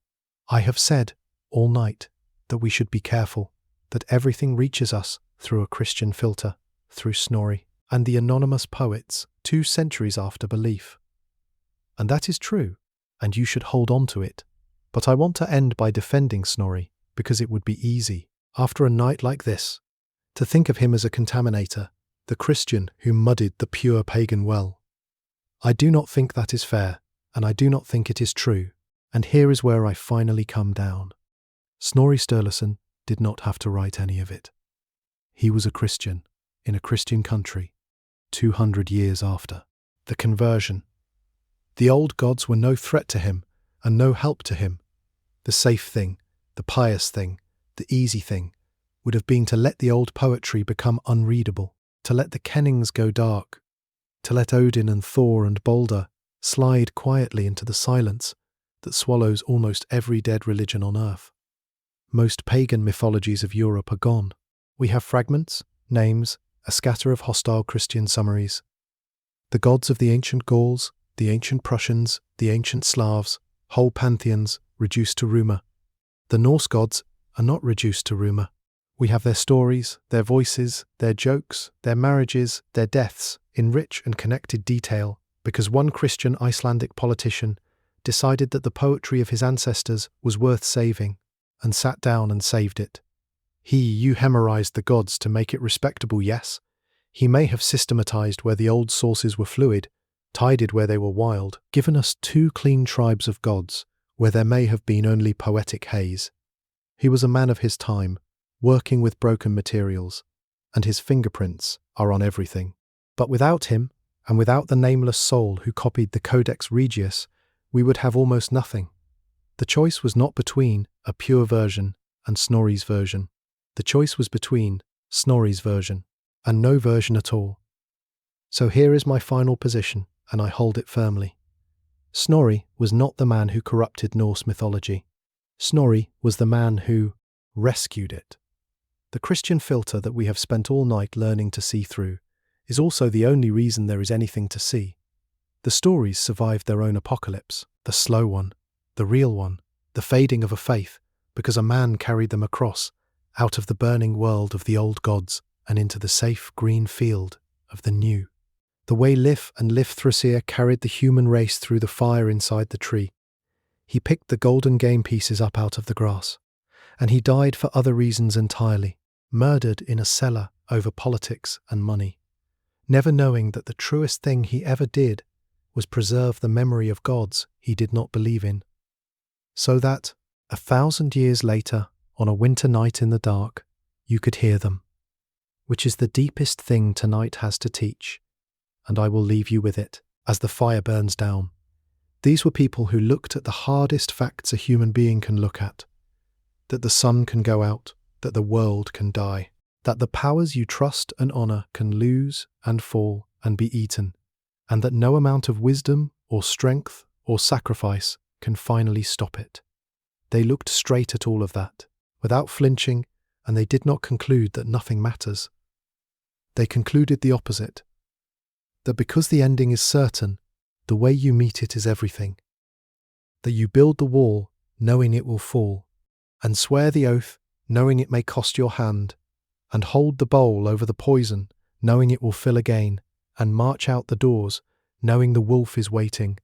I have said, all night, that we should be careful, that everything reaches us through a Christian filter, through Snorri, and the anonymous poets 2 centuries after belief. And that is true, and you should hold on to it. But I want to end by defending Snorri, because it would be easy, after a night like this, to think of him as a contaminator, the Christian who muddied the pure pagan well. I do not think that is fair, and I do not think it is true, and here is where I finally come down. Snorri Sturluson did not have to write any of it. He was a Christian, in a Christian country, 200 years after the conversion. The old gods were no threat to him, and no help to him. The safe thing, the pious thing, the easy thing, would have been to let the old poetry become unreadable, to let the kennings go dark, to let Odin and Thor and Balder slide quietly into the silence that swallows almost every dead religion on earth. Most pagan mythologies of Europe are gone. We have fragments, names, a scatter of hostile Christian summaries. The gods of the ancient Gauls, the ancient Prussians, the ancient Slavs, whole pantheons reduced to rumour. The Norse gods are not reduced to rumour. We have their stories, their voices, their jokes, their marriages, their deaths, in rich and connected detail, because one Christian Icelandic politician decided that the poetry of his ancestors was worth saving, and sat down and saved it. You hemorrhaged the gods to make it respectable, yes. He may have systematized where the old sources were fluid, tided where they were wild, given us 2 clean tribes of gods, where there may have been only poetic haze. He was a man of his time, working with broken materials, and his fingerprints are on everything. But without him, and without the nameless soul who copied the Codex Regius, we would have almost nothing. The choice was not between a pure version and Snorri's version. The choice was between Snorri's version and no version at all. So here is my final position, and I hold it firmly. Snorri was not the man who corrupted Norse mythology. Snorri was the man who rescued it. The Christian filter that we have spent all night learning to see through is also the only reason there is anything to see. The stories survived their own apocalypse, the slow one, the real one, the fading of a faith, because a man carried them across, out of the burning world of the old gods and into the safe green field of the new. The way Lif and Lifthrasir carried the human race through the fire inside the tree. He picked the golden game pieces up out of the grass, and he died for other reasons entirely, murdered in a cellar over politics and money, never knowing that the truest thing he ever did was preserve the memory of gods he did not believe in. So that, 1,000 years later, on a winter night in the dark, you could hear them, which is the deepest thing tonight has to teach, and I will leave you with it as the fire burns down. These were people who looked at the hardest facts a human being can look at, that the sun can go out, that the world can die, that the powers you trust and honour can lose and fall and be eaten, and that no amount of wisdom or strength or sacrifice can finally stop it. They looked straight at all of that, without flinching, and they did not conclude that nothing matters. They concluded the opposite, that because the ending is certain, the way you meet it is everything. That you build the wall, knowing it will fall, and swear the oath, knowing it may cost your hand, and hold the bowl over the poison, knowing it will fill again, and march out the doors, knowing the wolf is waiting,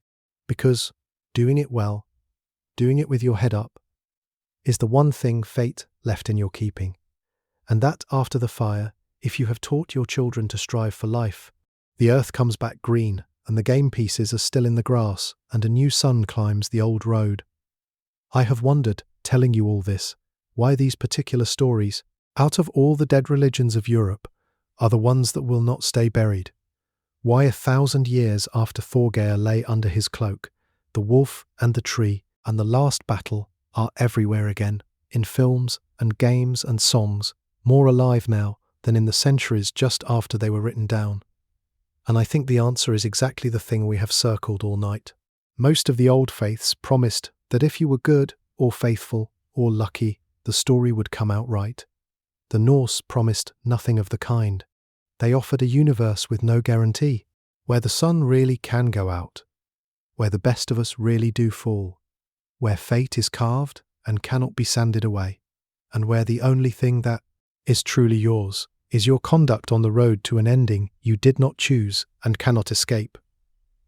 because, doing it well, doing it with your head up, is the one thing fate left in your keeping. And that after the fire, if you have taught your children to strive for life, the earth comes back green, and the game pieces are still in the grass, and a new sun climbs the old road. I have wondered, telling you all this, why these particular stories, out of all the dead religions of Europe, are the ones that will not stay buried, Why 1,000 years after Thorgeir lay under his cloak, the wolf and the tree and the last battle are everywhere again, in films and games and songs, more alive now than in the centuries just after they were written down. And I think the answer is exactly the thing we have circled all night. Most of the old faiths promised that if you were good or faithful or lucky, the story would come out right. The Norse promised nothing of the kind. They offered a universe with no guarantee, where the sun really can go out, where the best of us really do fall, where fate is carved and cannot be sanded away, and where the only thing that is truly yours is your conduct on the road to an ending you did not choose and cannot escape.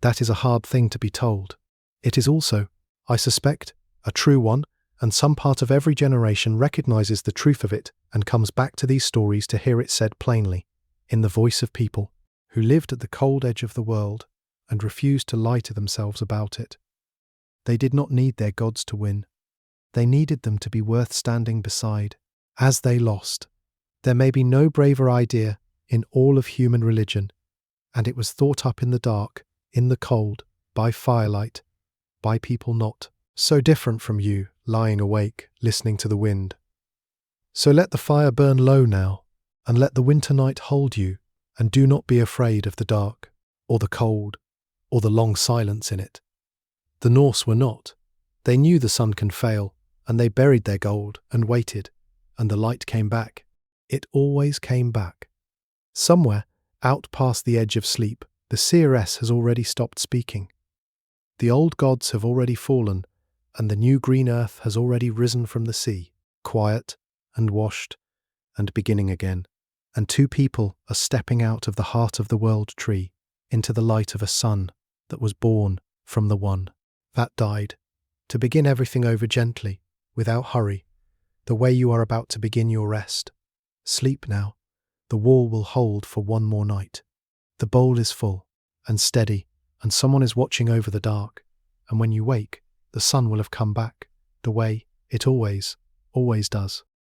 That is a hard thing to be told. It is also, I suspect, a true one, and some part of every generation recognizes the truth of it and comes back to these stories to hear it said plainly, in the voice of people who lived at the cold edge of the world and refused to lie to themselves about it. They did not need their gods to win. They needed them to be worth standing beside. As they lost, there may be no braver idea in all of human religion, and it was thought up in the dark, in the cold, by firelight, by people not so different from you, lying awake, listening to the wind. So let the fire burn low now, and let the winter night hold you, and do not be afraid of the dark, or the cold, or the long silence in it. The Norse were not. They knew the sun can fail, and they buried their gold and waited, and the light came back. It always came back. Somewhere, out past the edge of sleep, the seeress has already stopped speaking. The old gods have already fallen, and the new green earth has already risen from the sea, quiet and washed and beginning again. And two people are stepping out of the heart of the world tree into the light of a sun that was born from the one that died, to begin everything over gently, without hurry, the way you are about to begin your rest. Sleep now. The wall will hold for one more night. The bowl is full and steady, and someone is watching over the dark, and when you wake, the sun will have come back, the way it always does.